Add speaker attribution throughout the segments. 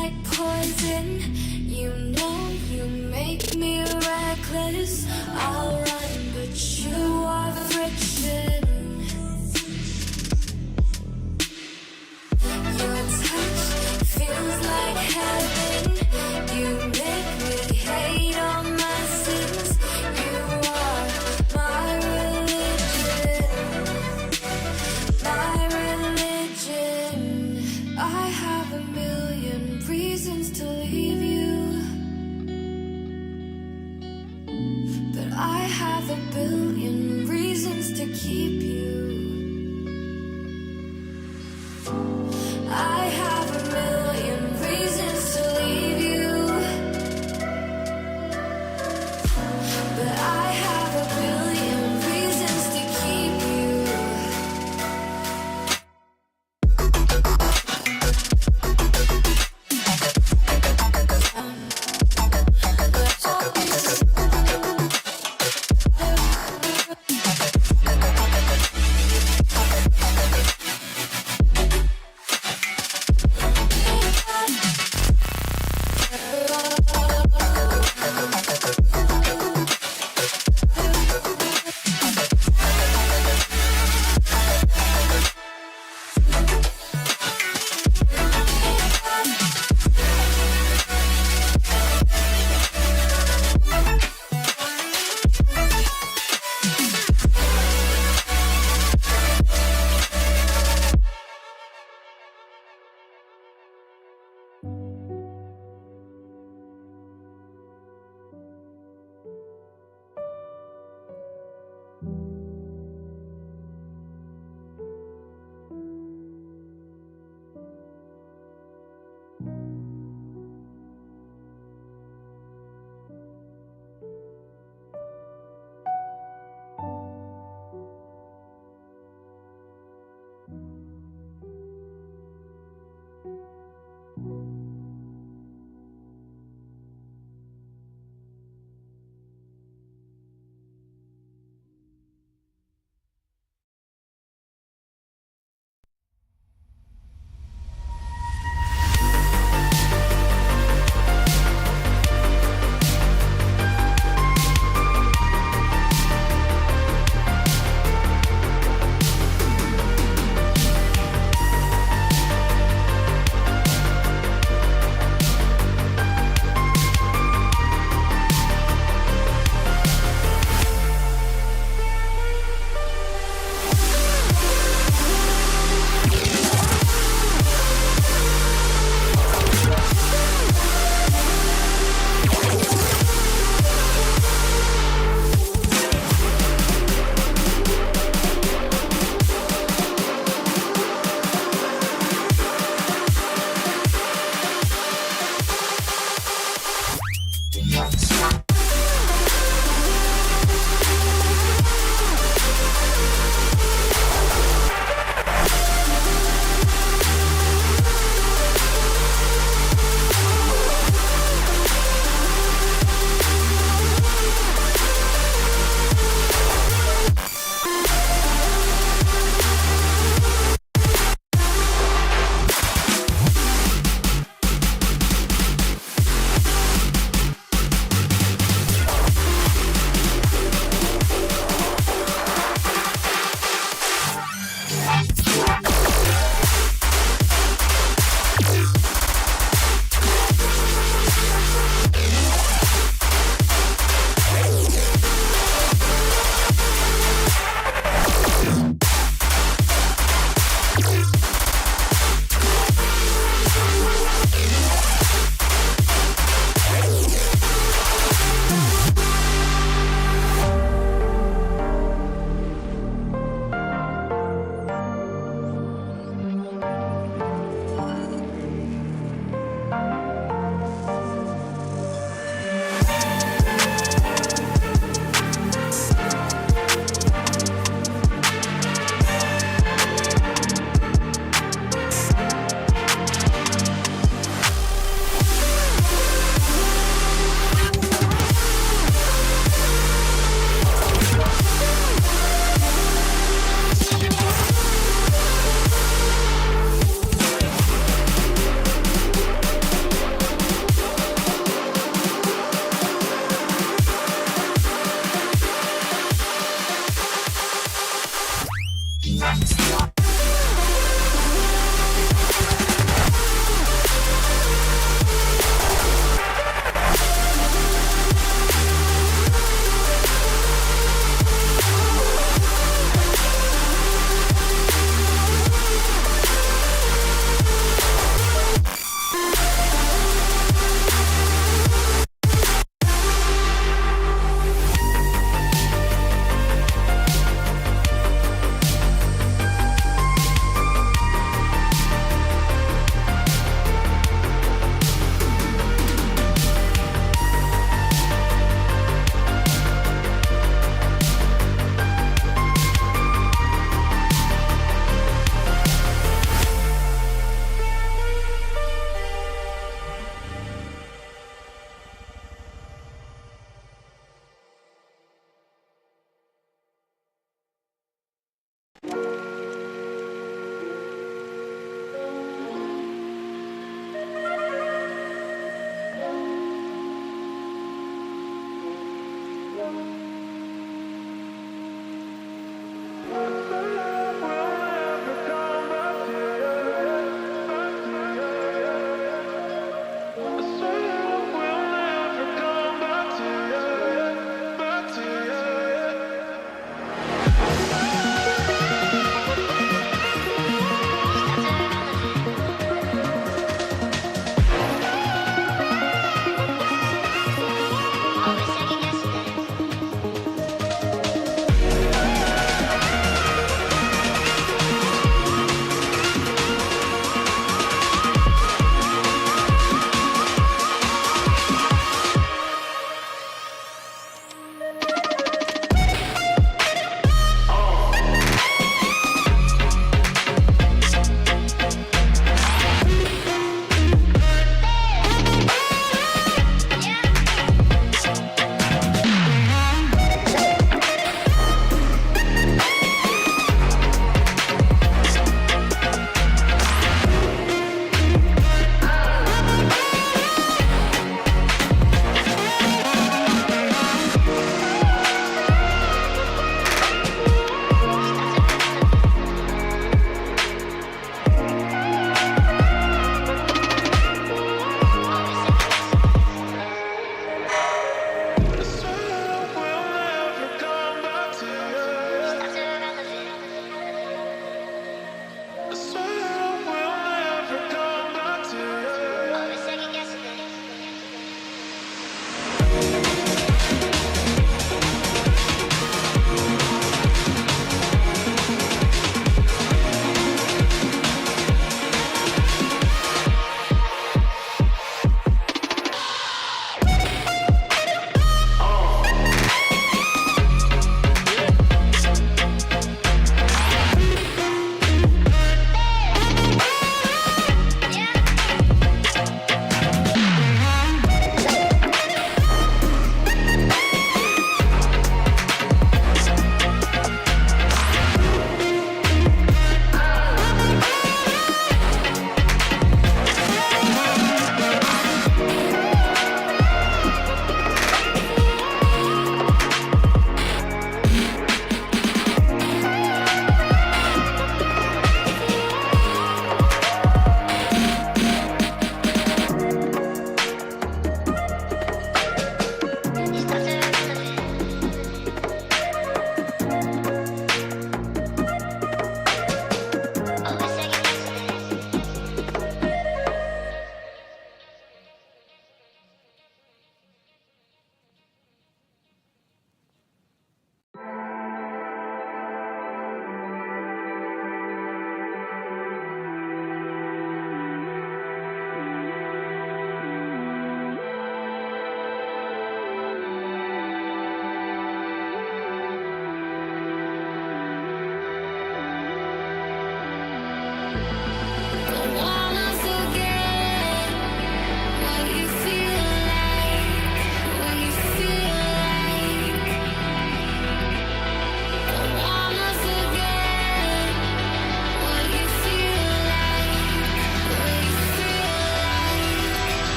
Speaker 1: like poison. You know you make me reckless. I'll run, but you are friction. Your touch feels like heaven. You make me hate all my sins. You are my religion. My religion. I have a million reasons to leave you, but I have a billion reasons to keep you. I have a million reasons to leave you, but I have a billion reasons to keep you.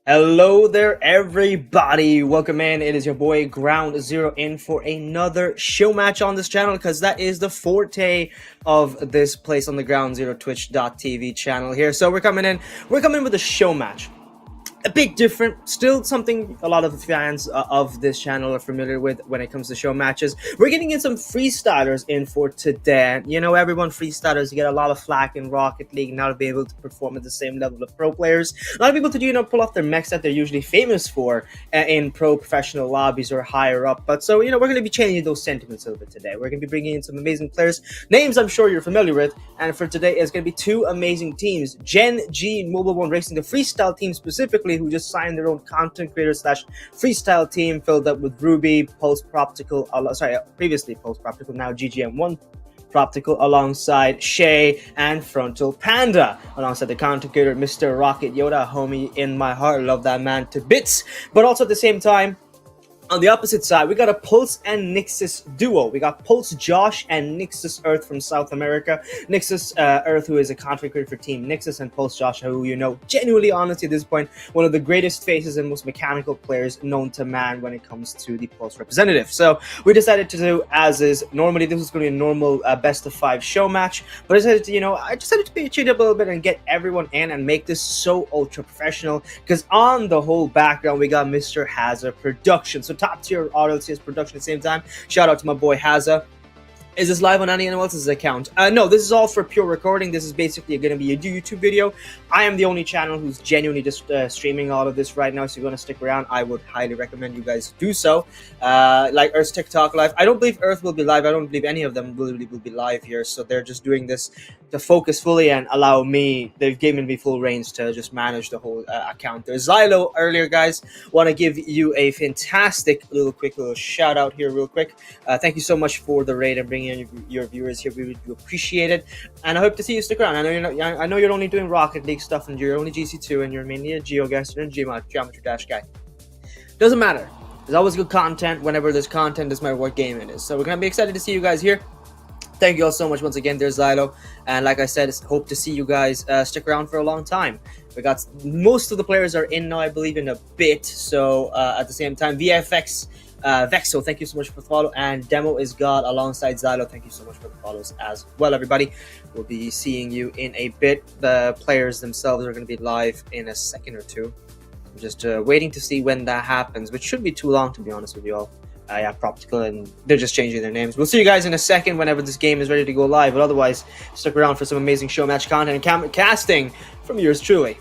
Speaker 2: Hello there, everybody. Welcome in. It is your boy GroundZero in for another show match on this channel, because that is the forte of this place on the GroundZero Twitch.tv channel here. So we're coming in with a show match. A bit different, still something a lot of fans of this channel are familiar with when it comes to show matches. We're getting in some freestylers in for today. You know, everyone freestylers, you get a lot of flack in Rocket League, not to be able to perform at the same level of pro players. A lot of people to pull off their mechs that they're usually famous for in pro professional lobbies or higher up. But so, we're going to be changing those sentiments a little bit today. We're going to be bringing in some amazing players, names I'm sure you're familiar with. And for today, it's going to be two amazing teams. Gen G Mobile One Racing, the freestyle team specifically, who just signed their own content creator / freestyle team filled up with Ruby, previously Post Proptical, now GGM1 Proptical, alongside Shay and Frontal Panda, alongside the content creator Mr. Rocket Yoda, homie in my heart, love that man to bits. But also at the same time, on the opposite side, we got a Pulse and NIXUS duo. We got Pulse Josh and NIXUS Earth from South America. NIXUS Earth, who is a content creator for Team NIXUS, and Pulse Josh, who genuinely, honestly, at this point, one of the greatest faces and most mechanical players known to man when it comes to the Pulse representative. So we decided to do as is. Normally, this was going to be a normal best of 5 show match, but I decided to change up a little bit and get everyone in and make this so ultra professional. Because on the whole background, we got Mr. Hazza Production. So top tier RLCS production at the same time. Shout out to my boy Hazza. Is this live on anyone else's account? No, this is all for pure recording. This is basically going to be a YouTube video. I am the only channel who's genuinely just streaming all of this right now, so if you're going to stick around, I would highly recommend you guys do so. Like Earth's TikTok live. I don't believe Earth will be live. I don't believe any of them will be live here, so they're just doing this to focus fully and allow me, they've given me full reins to just manage the whole account. There's Xylo earlier, guys. Want to give you a fantastic quick little shout out here real quick. Thank you so much for the raid and bringing in your viewers here. We would appreciate it, and I hope to see you stick around. I know you're only doing Rocket League stuff, and you're only GC2, and you're mainly a Geo guest and a Geometry Dash guy. Doesn't matter. There's always good content. Whenever there's content, doesn't matter what game it is. So we're gonna be excited to see you guys here. Thank you all so much once again. There's Xylo, and like I said, hope to see you guys stick around for a long time. We got most of the players are in now, I believe, in a bit. So at the same time, VFX Vexo, thank you so much for the follow, and Demo is God alongside Xylo. Thank you so much for the follows as well, everybody. We'll be seeing you in a bit. The players themselves are going to be live in a second or two. I'm just waiting to see when that happens, which shouldn't be too long, to be honest with you all. Yeah, Proptical, and they're just changing their names. We'll see you guys in a second whenever this game is ready to go live, but otherwise, stick around for some amazing show match content and casting from yours truly.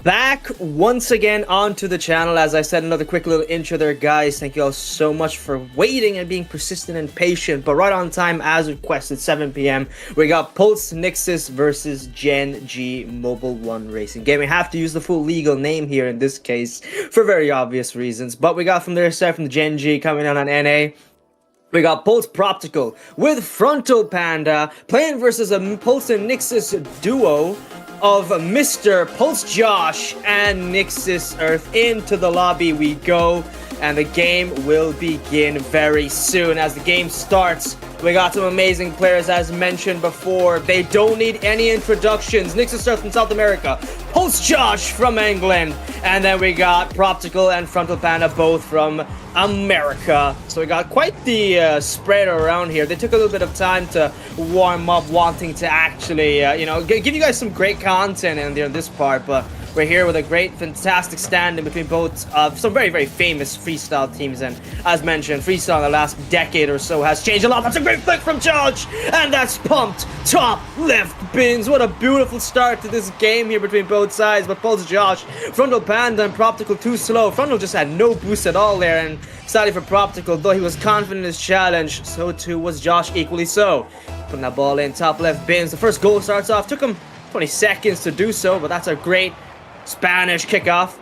Speaker 2: back once again onto the channel. As I said, another quick little intro there, guys. Thank you all so much for waiting and being persistent and patient, but right on time as requested. 7 p.m. we got Pulse NIXUS versus Gen G Mobile 1 Racing Game. We have to use the full legal name here in this case for very obvious reasons, but we got from their side, from the Gen G, coming out on NA, we got Pulse Proptical with Frontal Panda playing versus a Pulse and NIXUS duo of Mr. Pulse Josh and NIXUS Earth. Into the lobby we go, and the game will begin very soon. As the game starts, we got some amazing players, as mentioned before. They don't need any introductions. NIXUS Earth from South America, Pulse Josh from England, and then we got Proptical and Frontal Panda both from America. So we got quite the spread around here. They took a little bit of time to warm up, wanting to actually, give you guys some great content in this part, but we're here with a great, fantastic stand-in between both of some very, very famous freestyle teams. And as mentioned, freestyle in the last decade or so has changed a lot. That's a great flick from Josh, and that's pumped top left bins. What a beautiful start to this game here between both sides. But Pulse Josh, Frontal Panda, and Proptical too slow. Frontal just had no boost at all there, and sadly for Proptical, though he was confident in his challenge, so too was Josh, equally so. Putting that ball in top left bins. The first goal starts off. Took him 20 seconds to do so, but that's a great Spanish kickoff.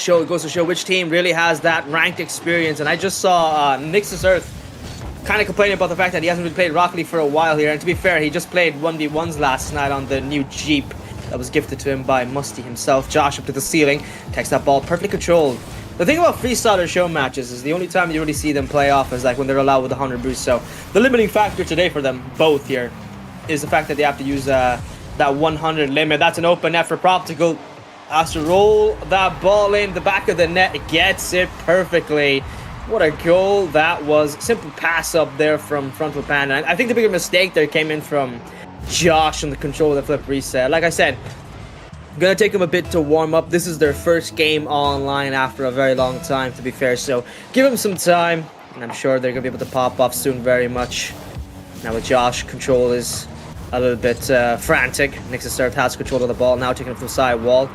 Speaker 2: Goes to show which team really has that ranked experience. And I just saw NIXUS Earth kind of complaining about the fact that he hasn't really played Rocket League for a while here. And to be fair, he just played 1v1s last night on the new Jeep that was gifted to him by Musty himself. Josh up to the ceiling, takes that ball perfectly controlled. The thing about freestyler show matches is the only time you really see them play off is like when they're allowed with 100 boost. So the limiting factor today for them both here is the fact that they have to use that 100 limit. That's an open net for Proptical. Has to roll that ball in the back of the net, gets it perfectly. What a goal that was. Simple pass up there from Frontal Panda. I think the bigger mistake there came in from Josh on the control of the flip reset. Like I said, gonna take them a bit to warm up. This is their first game online after a very long time, to be fair, so give them some time, and I'm sure they're gonna be able to pop off soon very much. Now with Josh, control is a little bit frantic. NIXUS Earth has control of the ball now, taking it from the side wall.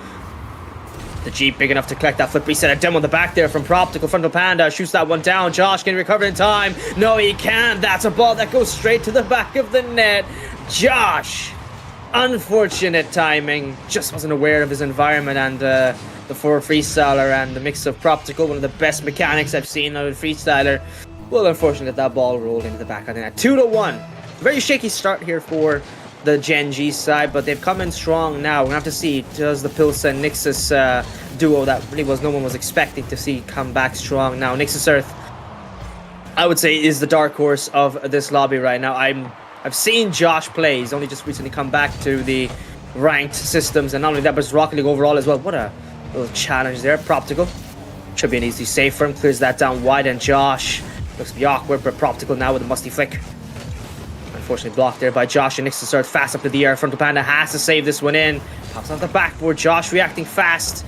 Speaker 2: The Jeep big enough to collect that flip reset. A demo on the back there from Proptical. Frontal Panda shoots that one down. Josh can recover in time. No, he can't. That's a ball that goes straight to the back of the net. Josh, unfortunate timing. Just wasn't aware of his environment, and the forward freestyler and the mix of Proptical, one of the best mechanics I've seen out of freestyler. Well, unfortunate that ball rolled into the back of the net. 2-1. Very shaky start here for the Gen G side, but they've come in strong now. We're gonna have to see, does the Pulse and NIXUS duo that really no one was expecting to see come back strong now. NIXUS Earth, I would say, is the dark horse of this lobby right now. I've seen Josh play. He's only just recently come back to the ranked systems, and not only that, but it's Rocket League overall as well. What a little challenge there. Proptical should be an easy save for him. Clears that down wide, and Josh looks to be awkward, but Proptical now with a musty flick. Unfortunately blocked there by Josh, and NIXUS Earth fast up to the air. Frontal Panda has to save this one in. Pops off the backboard. Josh reacting fast.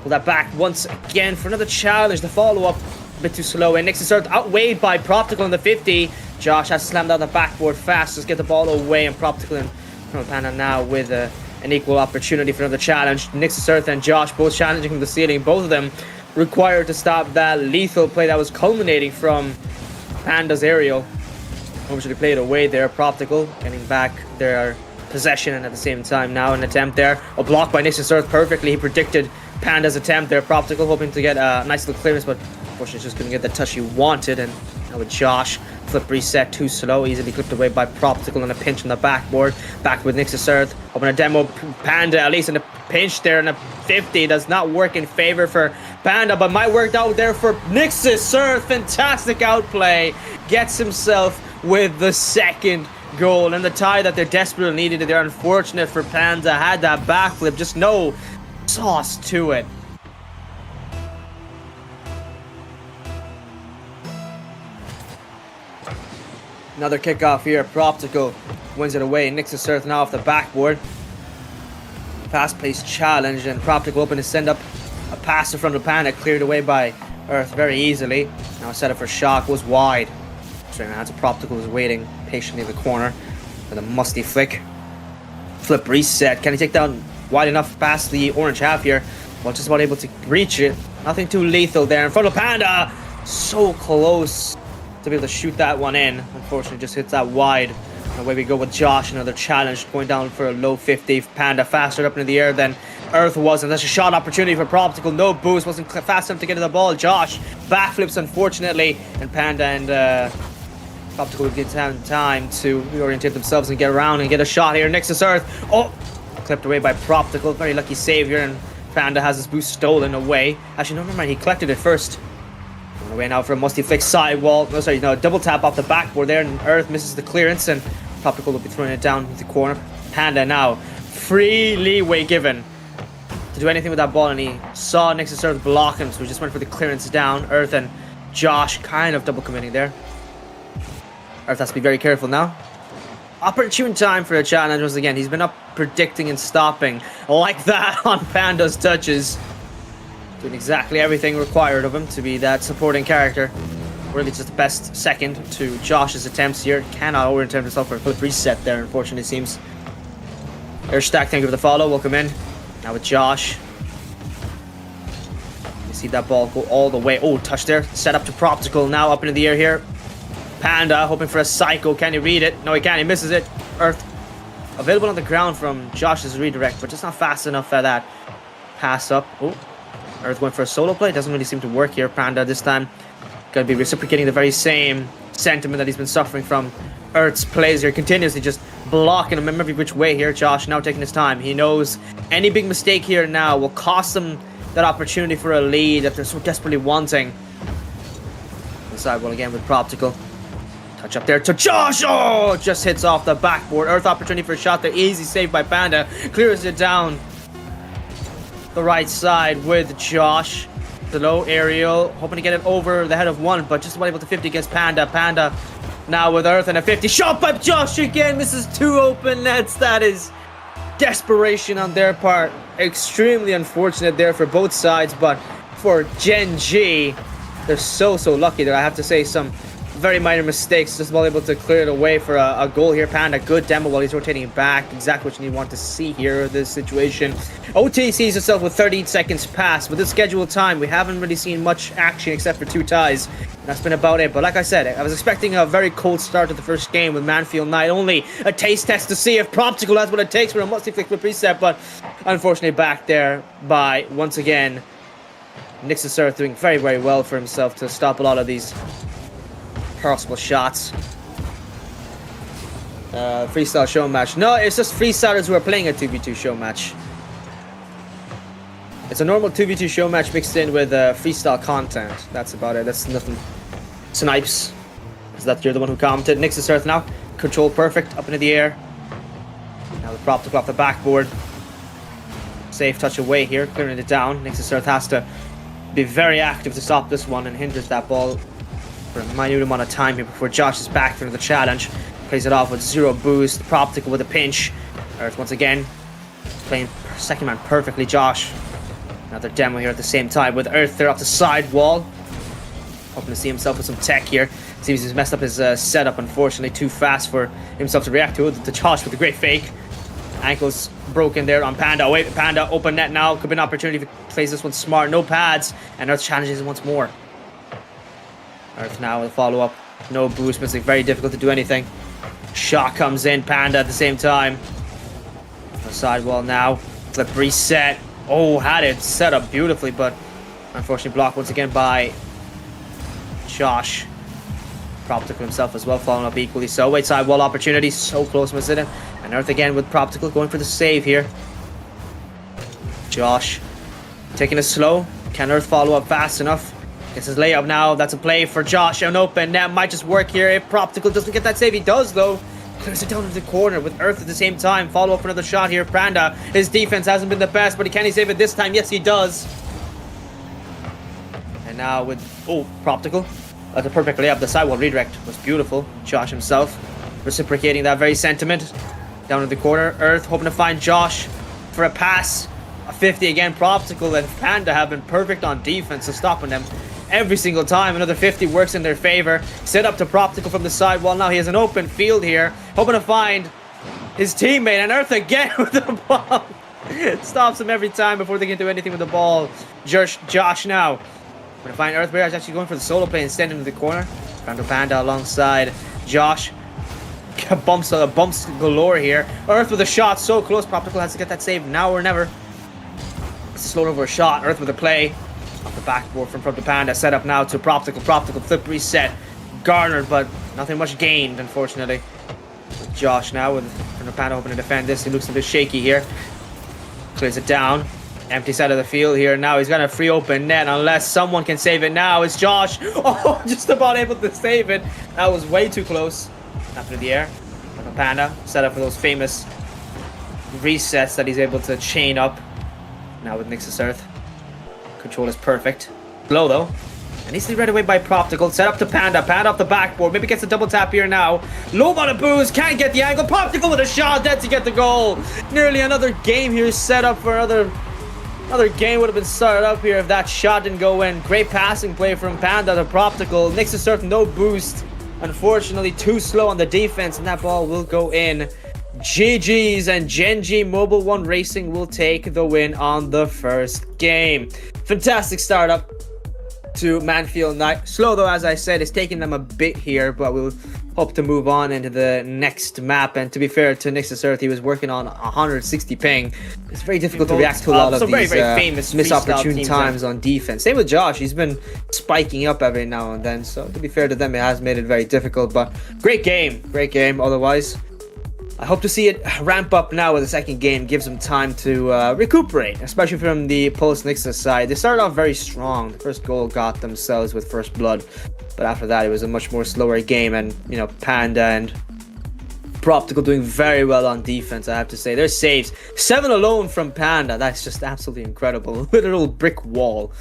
Speaker 2: Pull that back once again for another challenge. The follow-up a bit too slow, and NIXUS Earth outweighed by Proptical in the 50. Josh has to slam down the backboard fast. Just get the ball away, and Proptical and Frontal Panda now with an equal opportunity for another challenge. NIXUS Earth and Josh both challenging from the ceiling. Both of them required to stop that lethal play that was culminating from Panda's aerial. Obviously played away there. Proptical getting back their possession, and at the same time now an attempt there. A block by NIXUS Earth perfectly. He predicted Panda's attempt there. Proptical hoping to get a nice little clearance, but unfortunately just couldn't get the touch he wanted. And now with Josh, flip reset too slow, easily clipped away by Proptical, and a pinch on the backboard. Back with NIXUS Earth, hoping a demo Panda, at least in a pinch there, and a 50 does not work in favor for Panda, but might work out there for NIXUS Earth. Fantastic outplay, gets himself with the second goal, and the tie that they're desperately needed. They're unfortunate for Panda, had that backflip, just no sauce to it. Another kickoff here. Proptical wins it away. NIXUS Earth now off the backboard. Fast-paced challenge, and Proptical open to send up a pass in front of Panda, cleared away by Earth very easily. Now a setup for Shock was wide. Straight now to Proptical, who's waiting patiently in the corner with a musty flick. Flip reset. Can he take down wide enough past the orange half here. Well, just about able to reach it. Nothing too lethal there in front of Panda. So close to be able to shoot that one in. Unfortunately, just hits that wide. And away we go with Josh. Another challenge going down for a low 50. Panda faster up into the air than Earth was. And that's a shot opportunity for Proptical. No boost. Wasn't fast enough to get to the ball. Josh backflips, unfortunately. And Panda and Proptical would get time to reorientate themselves and get around and get a shot here. NIXUS Earth. Oh! Clipped away by Proptical. Very lucky save here. And Panda has his boost stolen away. Actually, no, never mind. He collected it first. Going away now for a musty flick sidewall. No, sorry, no, double tap off the backboard there. And Earth misses the clearance. And Proptical will be throwing it down into the corner. Panda now. Free leeway given to do anything with that ball. And he saw NIXUS Earth block him. So he just went for the clearance down. Earth and Josh kind of double committing there. Earth has to be very careful now. Opportune time for a challenge once again. He's been up predicting and stopping like that on Panda's touches. Doing exactly everything required of him to be that supporting character. Really just the best second to Josh's attempts here. Cannot over-attempt himself for a flip reset there, unfortunately, it seems. Airstack, thank you for the follow. Welcome in. Now with Josh. You see that ball go all the way. Oh, touch there. Set up to Proptical. Now up into the air here. Panda hoping for a psycho. Can he read it? No, he can't. He misses it. Earth available on the ground from Josh's redirect, but just not fast enough for that pass up. Oh, Earth went for a solo play. Doesn't really seem to work here. Panda this time going to be reciprocating the very same sentiment that he's been suffering from Earth's plays here. Continuously just blocking him every which way here. Josh now taking his time. He knows any big mistake here now will cost them that opportunity for a lead that they're so desperately wanting. Inside one again with Proptical. Touch up there to Josh. Oh, just hits off the backboard. Earth opportunity for a shot there. Easy save by Panda. Clears it down the right side with Josh. The low aerial. Hoping to get it over the head of one, but just about able to 50 against Panda. Panda now with Earth and a 50. Shot by Josh again. This is two open nets. That is desperation on their part. Extremely unfortunate there for both sides, but for Gen G, they're so lucky that I have to say some very minor mistakes, just well able to clear it away for a goal here. Panda, good demo while he's rotating back. Exactly what you want to see here, this situation. OT sees itself with 13 seconds past. With the scheduled time, we haven't really seen much action except for two ties. That's been about it. But like I said, I was expecting a very cold start to the first game with Manfield Knight. Only a taste test to see if Proptical has what it takes for a musty-flick flip reset. But unfortunately back there by, once again, NIXUS Earth doing very well for himself to stop a lot of these possible shots. Freestyle show match. No, it's just freestylers who are playing a 2v2 show match. It's a normal 2v2 show match mixed in with freestyle content. That's about it. That's nothing. Snipes. Is that you're the one who commented? NIXUS Earth now. Control perfect. Up into the air. Now the prop took off the backboard. Safe touch away here. Clearing it down. NIXUS Earth has to be very active to stop this one and hinders that ball for a minute amount of time here before Josh is back for the challenge. Plays it off with zero boost. Proptical with a pinch. Earth once again playing second man perfectly. Josh. Another demo here at the same time with Earth there off the side wall. Hoping to see himself with some tech here. Seems he's messed up his setup, unfortunately. Too fast for himself to react to it. To Josh with a great fake. Ankles broken there on Panda. Wait, Panda open net now. Could be an opportunity if he plays this one smart. No pads. And Earth challenges it once more. Earth now with a follow-up. No boost, makes it very difficult to do anything. Shot comes in. Panda at the same time. The sidewall now. Flip reset. Oh, had it set up beautifully, but unfortunately blocked once again by Josh. Proptical himself as well, following up equally so. Wait, sidewall opportunity. So close was it. And Earth again with Proptical going for the save here. Josh taking it slow. Can Earth follow up fast enough? Gets his layup now. That's a play for Josh. An open net might just work here if Proptical doesn't get that save. He does, though. Clears it down into the corner with Earth at the same time. Follow up for another shot here. Panda. His defense hasn't been the best, but can he save it this time? Yes, he does. And now with... Oh, Proptical. That's a perfect layup. The sidewall redirect was beautiful. Josh himself reciprocating that very sentiment. Down in the corner. Earth hoping to find Josh for a pass. A 50 again. Proptical and Panda have been perfect on defense, so stopping them every single time. Another 50 works in their favor. Set up to Proptical from the side wall. Now he has an open field here. Hoping to find his teammate. And Earth again with the ball. Stops him every time before they can do anything with the ball. Josh now. Gonna find Earthbear is actually going for the solo play and standing in the corner. Panda Panda alongside Josh. Bumps galore here. Earth with a shot so close. Proptical has to get that save now or never. It's a slow over a shot. Earth with a play. Off the backboard from the Panda. Set up now to Proptical. Proptical flip reset. Garnered, but nothing much gained, unfortunately. Josh now with the Panda hoping to defend this. He looks a bit shaky here. Clears it down. Empty side of the field here. Now he's got a free open net unless someone can save it now. It's Josh. Oh, just about able to save it. That was way too close. Not through the air. Like a Panda. Set up for those famous resets that he's able to chain up. Now with NIXUS Earth. Control is perfect. Low though. And easily read away by Proptical. Set up to Panda. Panda off the backboard. Maybe gets a double tap here now. Low on a boost. Can't get the angle. Proptical with a shot. Dead to get the goal. Nearly another game here set up for another game would have been started up here if that shot didn't go in. Great passing play from Panda to Proptical. NIXUS Earth no boost. Unfortunately too slow on the defense and that ball will go in. GG's and Genji Mobile 1 Racing will take the win on the first game. Fantastic startup to Manfield Knight. Slow though, as I said, it's taking them a bit here, but we'll hope to move on into the next map. And to be fair to NIXUS Earth, he was working on 160 ping. It's very difficult to react to a lot of these very famous missed opportune times on defense. Same with Josh, he's been spiking up every now and then, so to be fair to them, it has made it very difficult. But great game otherwise. I hope to see it ramp up now with the second game, give them time to recuperate, especially from the post-NIXUS side. They started off very strong. The first goal got themselves with first blood, but after that it was a much more slower game, and you know, Panda and Proptical doing very well on defense, I have to say. Their saves, 7 alone from Panda, that's just absolutely incredible. Literal brick wall.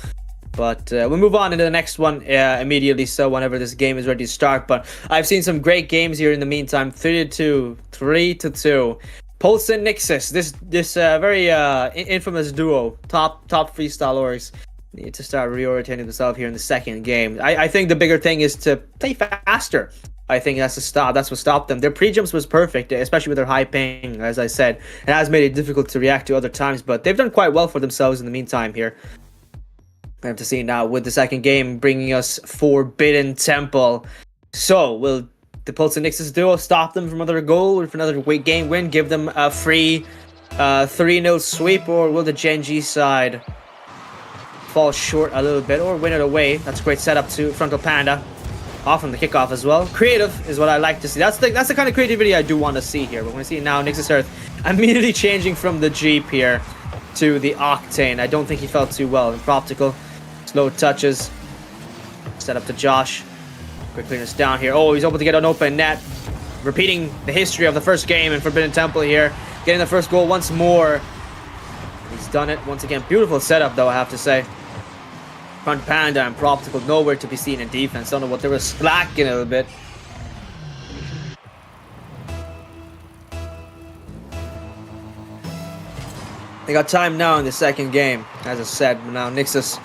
Speaker 2: But we'll move on into the next one immediately, so whenever this game is ready to start. But I've seen some great games here in the meantime. 3-2, 3-2. Pulse and NIXUS, this very infamous duo, top freestyle orgs, need to start reorienting themselves here in the second game. I think the bigger thing is to play faster. I think that's what stopped them. Their pre-jumps was perfect, especially with their high ping, as I said. It has made it difficult to react to other times, but they've done quite well for themselves in the meantime here. We have to see now with the second game bringing us Forbidden Temple. So will the Pulse and NIXUS duo stop them from another goal or from another game win, give them a free 3-0 sweep, or will the Genji side fall short a little bit or win it away? That's a great setup to Frontal Panda. Off from the kickoff as well. Creative is what I like to see. That's the kind of creativity I do want to see here. But when we see now NIXUS Earth immediately changing from the Jeep here to the Octane. I don't think he felt too well. Proptical. Slow touches. Set up to Josh. Quick clearance down here. Oh, he's able to get an open net. Repeating the history of the first game in Forbidden Temple here. Getting the first goal once more. He's done it once again. Beautiful setup though, I have to say. Front Panda and Proptical nowhere to be seen in defense. Don't know what they were slacking a little bit. They got time now in the second game. As I said, now NIXUS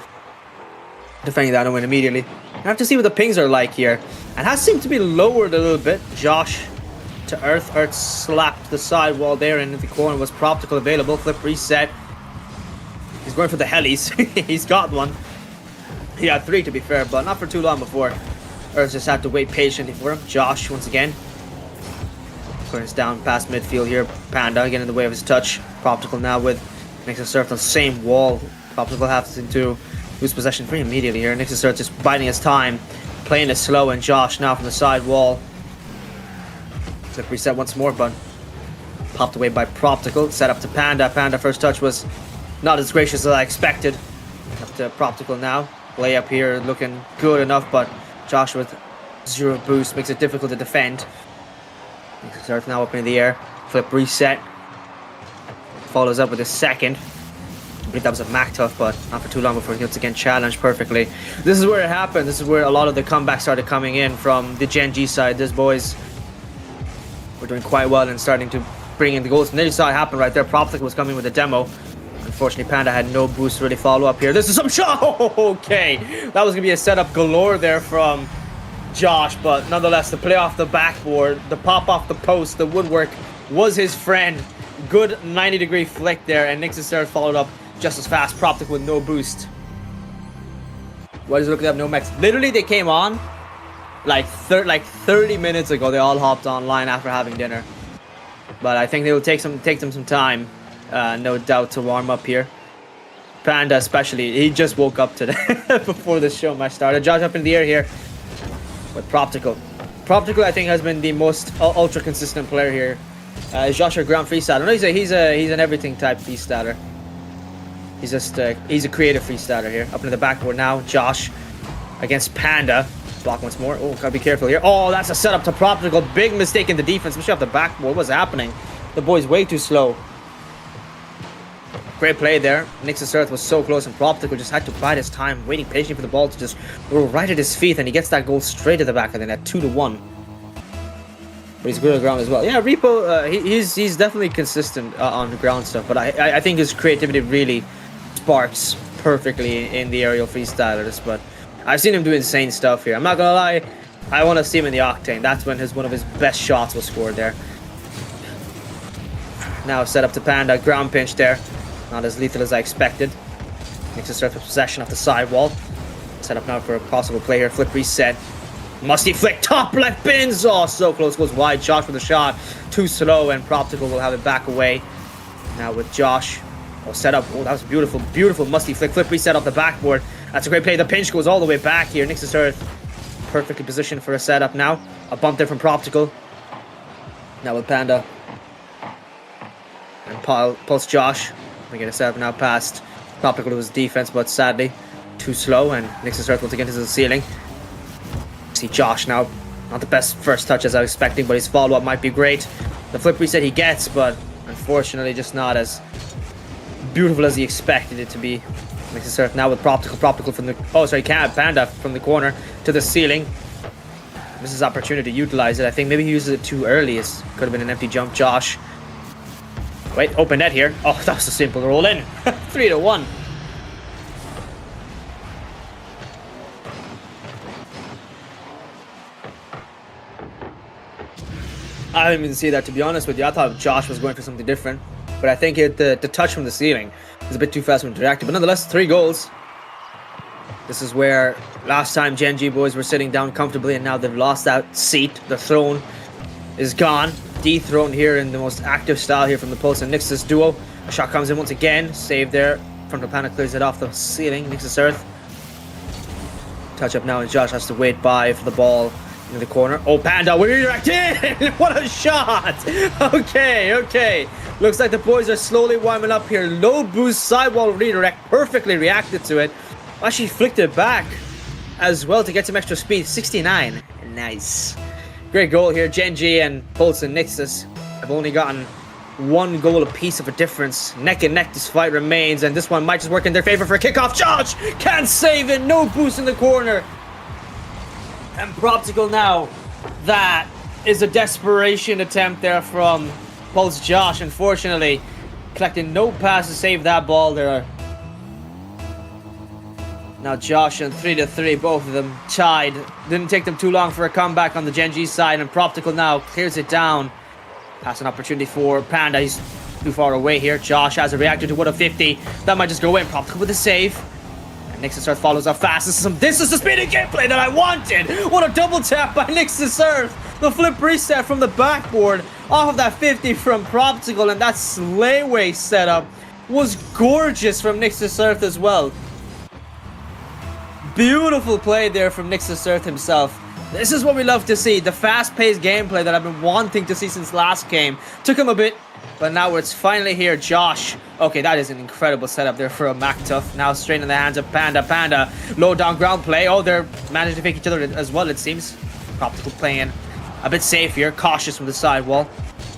Speaker 2: defending that win immediately. I have to see what the pings are like here. And has seemed to be lowered a little bit. Josh to Earth. Earth slapped the sidewall there, and in the corner was Proptical available. Flip reset. He's going for the helis. He's got one. He had 3 to be fair, but not for too long before Earth just had to wait patiently for him. Josh once again. Clearance down past midfield here. Panda getting in the way of his touch. Proptical now with NIXUS Earth on the same wall. Proptical has to lose possession pretty immediately here. NIXUS Earth just biding his time, playing it slow, and Josh now from the side wall. Flip reset once more, but popped away by Proptical. Set up to Panda. Panda first touch was not as gracious as I expected. Up to Proptical now. Layup here looking good enough, but Josh with 0 boost makes it difficult to defend. NIXUS Earth now up in the air. Flip reset. Follows up with a second. I believe that was a Mactuff, but not for too long before he gets again challenged perfectly. This is where it happened. This is where a lot of the comebacks started coming in from the Gen G side. These boys were doing quite well and starting to bring in the goals. And then you saw it happen right there. Proptical was coming with a demo. Unfortunately, Panda had no boost to really follow up here. This is some shot. Okay, that was gonna be a setup galore there from Josh, but nonetheless, the play off the backboard, the pop off the post, the woodwork was his friend. good 90-degree flick there, and NIXUS Earth followed up just as fast. Proptic with no boost. Why does it look like they have no mechs? Literally, they came on like 30 minutes ago. They all hopped online after having dinner. But I think they will take them some time, no doubt, to warm up here. Panda especially, he just woke up today before the show match started. Josh up in the air here with Proptical. Proptical, I think, has been the most ultra consistent player here. Is Josh a ground freestyler? No, he's an everything type freestyler. He's just he's a creative freestyler here. Up into the backboard now. Josh against Panda. Block once more. Oh, gotta be careful here. Oh, that's a setup to Proptical. Big mistake in the defense, especially off the backboard. What's happening? The boy's way too slow. Great play there. NIXUS Earth was so close, and Proptical just had to bide his time, waiting patiently for the ball to just roll right at his feet, and he gets that goal straight to the back of the net, 2-1. But he's good on the ground as well. Yeah, Repo, he's definitely consistent on the ground stuff, but I think his creativity really sparks perfectly in the aerial freestylers. But I've seen him do insane stuff here. I'm not gonna lie, I want to see him in the Octane. That's when one of his best shots was scored there. Now set up to Panda, ground pinch there. Not as lethal as I expected. NIXUS Earth with possession off the sidewall. Set up now for a possible play here. Flip reset. Musty flick. Top left bins. Oh, so close. Goes wide. Josh with a shot. Too slow, and Proptical will have it back away. Now with Josh. Oh, set up. Oh, that was beautiful. Beautiful musty flick. Flip reset off the backboard. That's a great play. The pinch goes all the way back here. NIXUS Earth perfectly positioned for a setup now. A bump there from Proptical. Now with Panda. And pulse Josh. We get a setup now past Proptical to his defense, but sadly too slow, and NIXUS Earth once again to the ceiling. See Josh now, not the best first touch as I was expecting, but his follow-up might be great. The flip reset he gets, but unfortunately just not as beautiful as he expected it to be. NIXUS Earth now with Proptical from the Panda from the corner to the ceiling. This is opportunity to utilize it. I think maybe he uses it too early. It could have been an empty jump. Josh. Wait, open net here. Oh, that was a simple roll in. 3-1. I didn't even see that, to be honest with you. I thought Josh was going for something different. But I think the touch from the ceiling was a bit too fast when interacted. But nonetheless, 3 goals. This is where last time Gen G boys were sitting down comfortably, and now they've lost that seat. The throne is gone. Dethroned here in the most active style here from the Pulse and NIXUS duo. A shot comes in once again. Save there. Frontal Panda clears it off the ceiling. NIXUS Earth. Touch up now, and Josh has to wait by for the ball in the corner. Oh, Panda, we're redirected! What a shot! Okay. Looks like the boys are slowly warming up here. Low boost sidewall redirect. Perfectly reacted to it. Actually flicked it back as well to get some extra speed. 69. Nice. Great goal here. Gen G and Pulse and NIXUS have only gotten 1 goal apiece of a difference. Neck and neck this fight remains, and this one might just work in their favor for a kickoff. Josh can't save it. No boost in the corner. And Proptical now. That is a desperation attempt there from Pulse Josh. Unfortunately, collecting no pass to save that ball there. Now Josh and 3-3, both of them tied. Didn't take them too long for a comeback on the Gen G side, and Proptical now clears it down. Pass an opportunity for Panda. He's too far away here. Josh has a reactor to 150. That might just go in. Proptical with a save. And NIXUS Earth follows up fast. This is the speedy gameplay that I wanted. What a double tap by NIXUS Earth. The flip reset from the backboard off of that 50 from Proptical, and that slayway setup was gorgeous from NIXUS Earth as well. Beautiful play there from NIXUS Earth himself. This is what we love to see. The fast-paced gameplay that I've been wanting to see since last game. Took him a bit, but now it's finally here. Josh. Okay, that is an incredible setup there for a MacTuff. Now straight in the hands of Panda. Panda, low down ground play. Oh, they're managing to fake each other as well, it seems. Proptical playing a bit safe here. Cautious from the sidewall.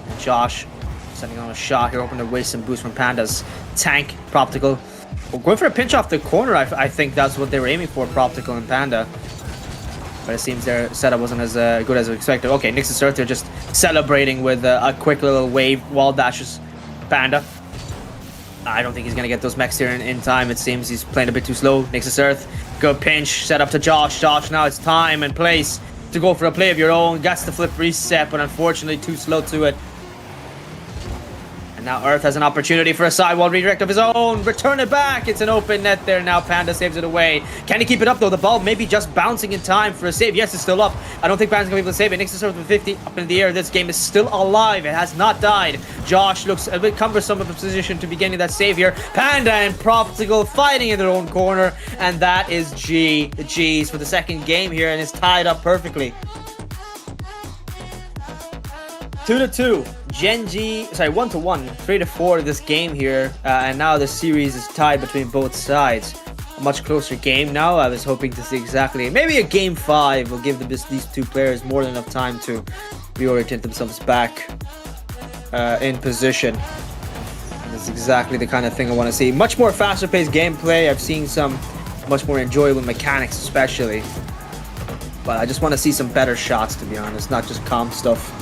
Speaker 2: And Josh sending on a shot here, hoping to waste some boost from Panda's tank. Proptical. Well, going for a pinch off the corner, I think that's what they were aiming for, Proptical and Panda. But it seems their setup wasn't as good as expected. Okay, NIXUS Earth, they're just celebrating with a quick little wave wall dashes. Panda. I don't think he's going to get those mechs here in time, it seems. He's playing a bit too slow. NIXUS Earth, good pinch, set up to Josh. Josh, now it's time and place to go for a play of your own. Gets the flip reset, but unfortunately too slow to it. And Now Earth has an opportunity for a sidewall redirect of his own. Return it back. It's an open net there. Now Panda saves it away. Can he keep it up though? The ball maybe just bouncing in time for a save. Yes, it's still up. I don't think Panda's going to be able to save it. NIXUS with 50 up in the air. This game is still alive. It has not died. Josh looks a bit cumbersome of a position to be getting that save here. Panda and Proptical fighting in their own corner. And that is GG's for the second game here. And it's tied up perfectly. 2-2. Genji, sorry, 1-1, 3-4 this game here, and now the series is tied between both sides. A much closer game now. I was hoping to see exactly, maybe a game 5 will give these two players more than enough time to reorient themselves back in position. And that's exactly the kind of thing I want to see. Much more faster-paced gameplay. I've seen some much more enjoyable mechanics, especially. But I just want to see some better shots, to be honest, not just calm stuff.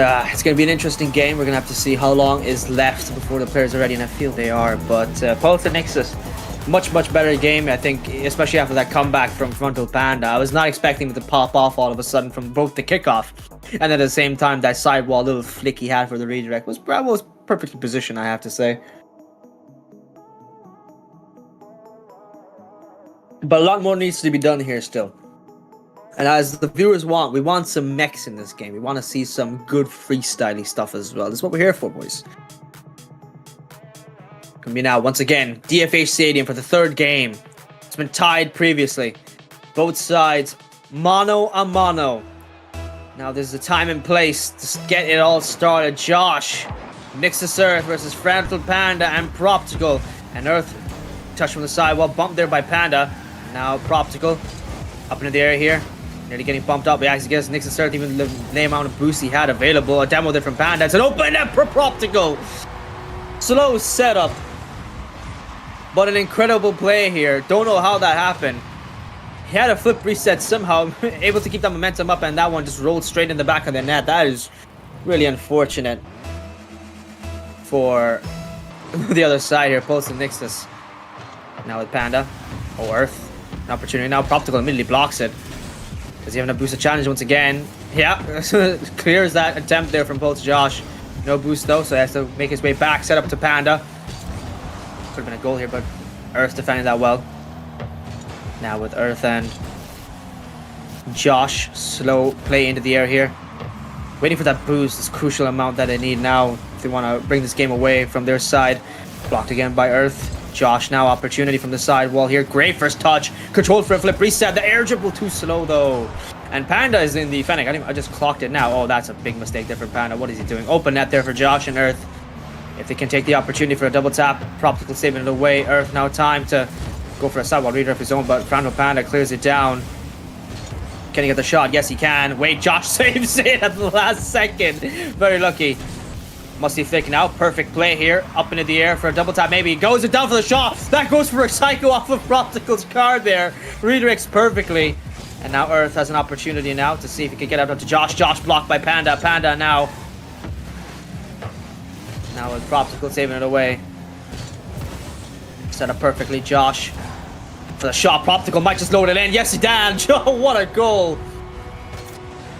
Speaker 2: It's going to be an interesting game. We're going to have to see how long is left before the players are ready, and I feel they are. But Pulse and NIXUS, much better game, I think, especially after that comeback from Frontal Panda. I was not expecting it to pop off all of a sudden from both the kickoff, and at the same time, that sidewall little flick he had for the redirect was perfectly positioned, I have to say. But a lot more needs to be done here still. And as the viewers want, we want some mechs in this game. We want to see some good freestyling stuff as well. That's what we're here for, boys. Gonna be now, once again, DFH Stadium for the third game. It's been tied previously. Both sides, mano a mano. Now there's a time and place to get it all started. Josh, NIXUS Earth versus Frontal Panda and Proptical. And Earth touched from the side, well bumped there by Panda. Now Proptical up into the air here. Nearly getting bumped up. I guess NIXUS Earth, even the amount of boost he had available. A demo there from Panda. It's an open net for Proptical. Slow setup. But an incredible play here. Don't know how that happened. He had a flip reset somehow. Able to keep that momentum up, and that one just rolled straight in the back of the net. That is really unfortunate for the other side here. Pulse and NIXUS. Now with Panda. Oh, Earth. An opportunity now. Proptical immediately blocks it. Does he have a boost challenge once again? Yeah, clears that attempt there from Pulse Josh. No boost though, so he has to make his way back. Set up to Panda. Could have been a goal here, but Earth defending that well. Now with Earth and Josh, slow play into the air here. Waiting for that boost, this crucial amount that they need now if they want to bring this game away from their side. Blocked again by Earth. Josh now opportunity from the side wall here. Great first touch. Controlled for a flip reset. The air dribble too slow though. And Panda is in the Fennec. I just clocked it now. Oh, that's a big mistake there for Panda. What is he doing? Open net there for Josh and Earth. If they can take the opportunity for a double tap. Proptical saving it away. Earth now time to go for a sidewall redirect of his own, but Frontal Panda clears it down. Can he get the shot? Yes, he can. Wait, Josh saves it at the last second. Very lucky. Musty Flick now, perfect play here, up into the air for a double tap, maybe he goes it down for the shot, that goes for a psycho off of Proptical's card there, redirects perfectly, and now Earth has an opportunity now to see if he can get out to Josh, Josh blocked by Panda now with Proptical saving it away, set up perfectly, Josh, for the shot, Proptical might just load it in, yes he did, what a goal!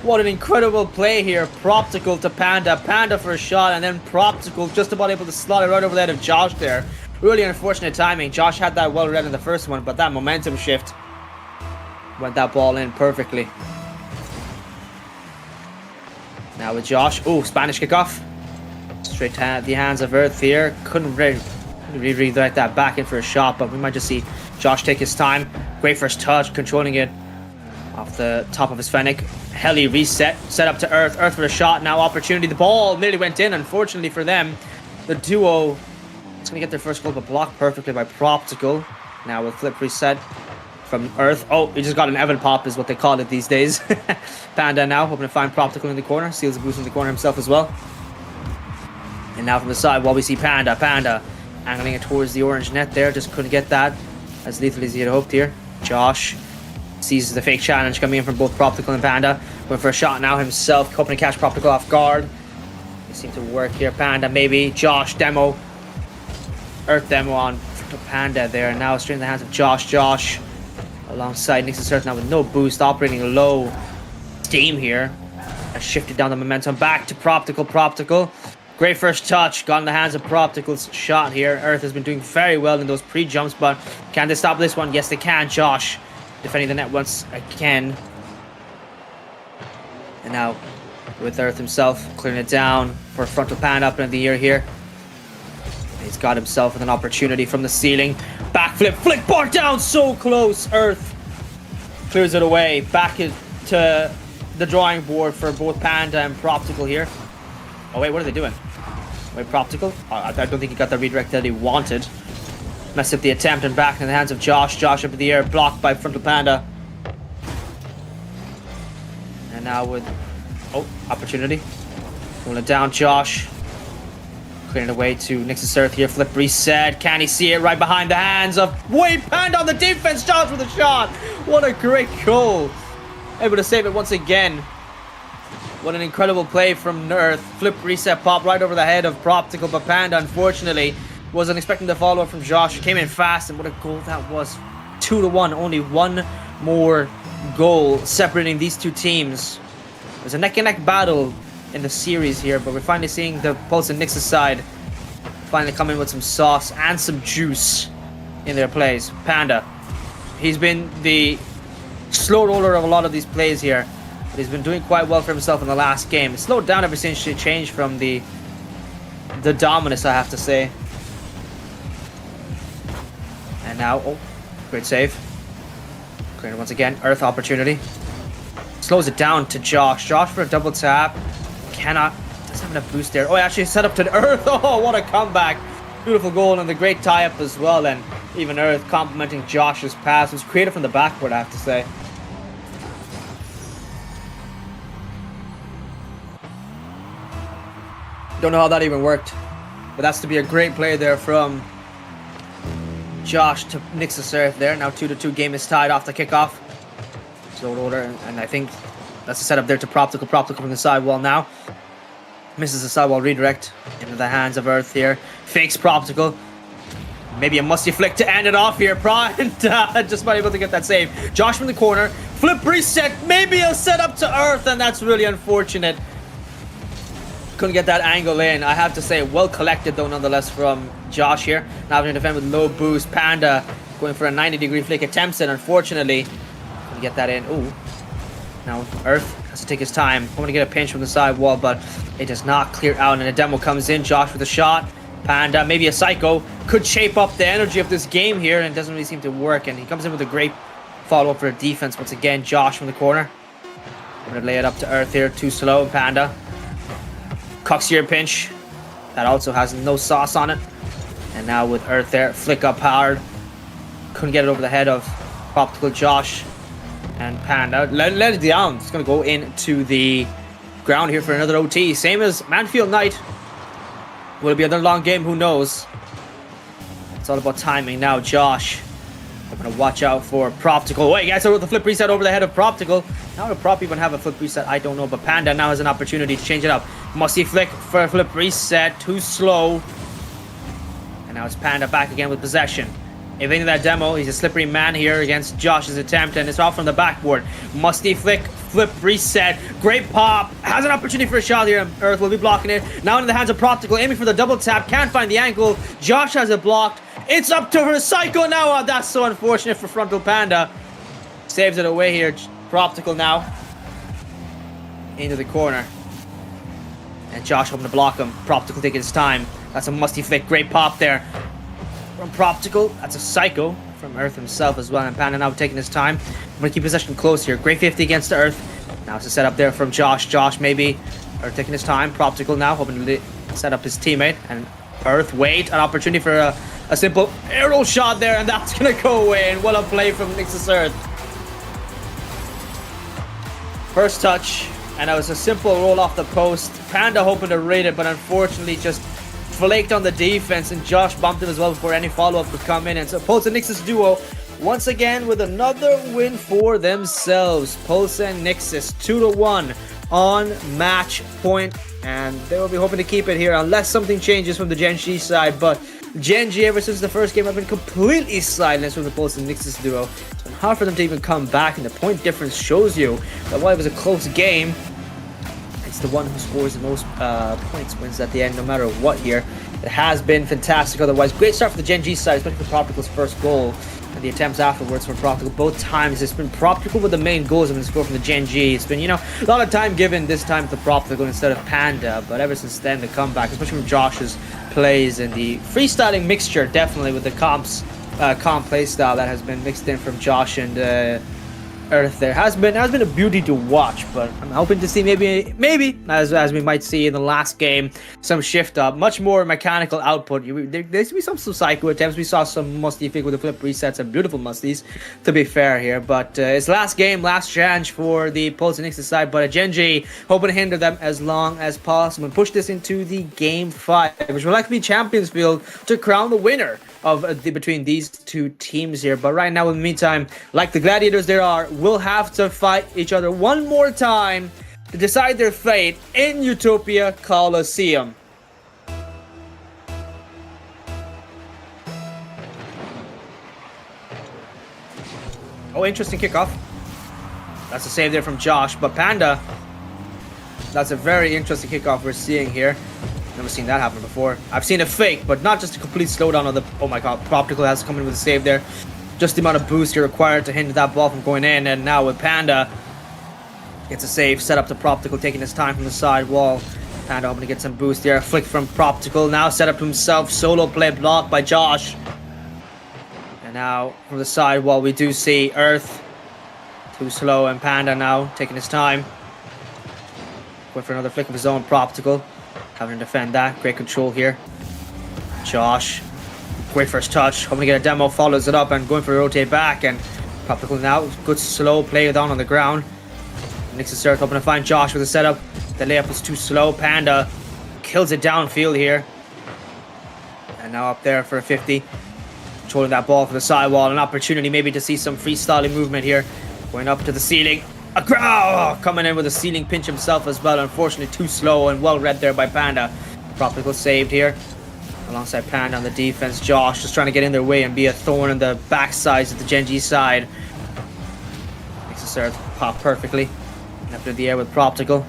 Speaker 2: What an incredible play here. Proptical to Panda. Panda for a shot, and then Proptical just about able to slot it right over the head of Josh there. Really unfortunate timing. Josh had that well read in the first one, but that momentum shift went that ball in perfectly. Now with Josh. Oh, Spanish kickoff. Straight to the hands of Earth here. Couldn't really redirect that back in for a shot, but we might just see Josh take his time. Great first touch, controlling it off the top of his Fennec. Heli reset, set up to Earth. Earth for a shot, now opportunity. The ball nearly went in, unfortunately for them. The duo is going to get their first goal, but blocked perfectly by Proptical. Now with flip reset from Earth. Oh, he just got an Evan pop is what they call it these days. Panda now hoping to find Proptical in the corner. Seals a boost in the corner himself as well. And now from the side, while we see Panda angling it towards the orange net there. Just couldn't get that as lethally as he had hoped here. Josh sees the fake challenge coming in from both Proptical and Panda. Went for a shot now himself, hoping to catch Proptical off guard. They seem to work here. Panda maybe. Josh demo. Earth demo on Panda there. Now straight in the hands of Josh. Josh alongside NIXUS Earth now with no boost, operating low. steam here. And shifted down the momentum back to Proptical. Great first touch. Got in the hands of Proptical's shot here. Earth has been doing very well in those pre-jumps, but can they stop this one? Yes, they can. Josh defending the net once again. And now with Earth himself clearing it down for Frontal Panda up in the air here. He's got himself with an opportunity from the ceiling. Backflip, flick bar down, so close. Earth clears it away. Back to the drawing board for both Panda and Proptical here. Oh wait, what are they doing? Wait, Proptical? I don't think he got the redirect that he wanted. Messed up the attempt and back in the hands of Josh. Josh up in the air, blocked by Frontal Panda. And now with... oh, opportunity. Pulling it down, Josh. Clearing away to NIXUS Earth here. Flip reset. Can he see it right behind the hands of... wait, Panda on the defense. Josh with a shot. What a great goal. Able to save it once again. What an incredible play from Earth. Flip reset pop right over the head of Proptical, but Panda unfortunately wasn't expecting the follow-up from Josh. He came in fast, and what a goal that was. 2-1. Only one more goal separating these two teams. There's a neck-and-neck battle in the series here, but we're finally seeing the Pulse and NIXUS side finally come in with some sauce and some juice in their plays. Panda, he's been the slow roller of a lot of these plays here, but he's been doing quite well for himself in the last game. It slowed down ever since she changed from the Dominus, I have to say. And now, oh, great save. Great once again, Earth opportunity. Slows it down to Josh. Josh for a double tap. Cannot, doesn't have enough boost there. Oh, actually set up to Earth. Oh, what a comeback. Beautiful goal and the great tie-up as well. And even Earth complimenting Josh's pass. It was creative from the backboard, I have to say. Don't know how that even worked, but that's to be a great play there from Josh to NIXUS Earth there. Now 2-2, game is tied off the kickoff. Slow order, and I think that's a setup there to Proptical. Proptical from the sidewall now. Misses the sidewall redirect into the hands of Earth here. Fakes Proptical. Maybe a musty flick to end it off here. Just not able to get that save. Josh from the corner. Flip reset. Maybe a setup to Earth, and that's really unfortunate. Couldn't get that angle in. I have to say, well collected though nonetheless from Josh here. Now having to defend with low boost. Panda going for a 90-degree flick. Attempts it, unfortunately. Couldn't get that in. Ooh. Now Earth has to take his time. I'm going to get a pinch from the side wall, but it does not clear out. And a demo comes in. Josh with a shot. Panda, maybe a psycho, could shape up the energy of this game here, and it doesn't really seem to work. And he comes in with a great follow-up for defense once again. Josh from the corner. I'm going to lay it up to Earth here. Too slow. Panda. Coxier pinch. That also has no sauce on it. And now with Earth there. Flick up hard. Couldn't get it over the head of Proptical. Josh and Panda. Let it down. It's going to go into the ground here for another OT. Same as Manfield Knight. Will it be another long game? Who knows? It's all about timing now. Josh, I'm going to watch out for Proptical. Wait, guys, with the flip reset over the head of Proptical. How would Prop even have a flip reset? I don't know, but Panda now has an opportunity to change it up. Musty flick for a flip reset. Too slow. And now it's Panda back again with possession. Evading that demo. He's a slippery man here against Josh's attempt, and it's off from the backboard. Musty flick, flip reset. Great pop. Has an opportunity for a shot here. Earth will be blocking it. Now in the hands of Proptical, aiming for the double tap. Can't find the ankle. Josh has it blocked. It's up to her Psycho now. Oh, that's so unfortunate for Frontal Panda. Saves it away here. Proptical now into the corner. And Josh hoping to block him. Proptical taking his time. That's a musty flick. Great pop there from Proptical. That's a Psycho from Earth himself as well. And Panda now taking his time. I'm going to keep possession close here. Great 50 against Earth. Now it's a setup there from Josh. Josh maybe Earth taking his time. Proptical now hoping to set up his teammate. And Earth, wait. An opportunity for a simple arrow shot there. And that's going to go away. And what a play from NIXUS Earth. First touch. And it was a simple roll off the post. Panda hoping to raid it, but unfortunately just flaked on the defense, and Josh bumped him as well before any follow-up could come in. And so Pulse and NIXUS duo once again with another win for themselves. Pulse and NIXUS 2-1 on match point, and they will be hoping to keep it here unless something changes from the Gen G side. But Gen.G ever since the first game have been completely silenced from the Pulse and NIXUS duo. It's been hard for them to even come back, and the point difference shows you that while it was a close game, it's the one who scores the most points wins at the end, no matter what here. It has been fantastic otherwise. Great start for the Gen.G side, especially for Proptical's first goal. And the attempts afterwards from Proptical, both times it's been Proptical with the main goals have been scored from the Gen.G. It's been, a lot of time given this time to Proptical instead of Panda, but ever since then, the comeback, especially from Josh's plays and the freestyling mixture, definitely with the comp playstyle that has been mixed in from Josh and Earth there has been a beauty to watch, but I'm hoping to see maybe as we might see in the last game, some shift up, much more mechanical output. There's be some psycho attempts. We saw some musty fig with the flip resets and beautiful musties, to be fair here, but it's last game, last chance for the Pulse and NIXUS side, but a Gen.G hoping to hinder them as long as possible and push this into the game 5, which will likely be Champions Field to crown the winner of between these two teams here. But right now, in the meantime, like the gladiators there are, will have to fight each other one more time to decide their fate in Utopia Coliseum. Oh, interesting kickoff. That's a save there from Josh, but Panda, that's a very interesting kickoff we're seeing here. Never seen that happen before. I've seen a fake, but not just a complete slowdown of the... Oh my god, Proptical has to come in with a save there. Just the amount of boost you're required to hinder that ball from going in, and now with Panda, gets a save, set up to Proptical, taking his time from the side wall. Panda hoping to get some boost there. A flick from Proptical, now set up himself, solo play blocked by Josh. And now, from the side wall, we do see Earth. Too slow, and Panda now taking his time. Going for another flick of his own, Proptical. Having to defend that. Great control here. Josh. Great first touch. Hoping to get a demo. Follows it up and going for a rotate back. And Proptical now. Good slow play down on the ground. NIXUS Earth hoping to find Josh with a setup. The layup was too slow. Panda kills it downfield here. And now up there for a 50. Controlling that ball for the sidewall. An opportunity maybe to see some freestyling movement here. Going up to the ceiling. Coming in with a ceiling pinch himself as well. Unfortunately, too slow and well read there by Panda. Proptical saved here. Alongside Panda on the defense. Josh just trying to get in their way and be a thorn in the backsides of the Gen.G side. NIXUS Earth pop perfectly. Up in the air with Proptical.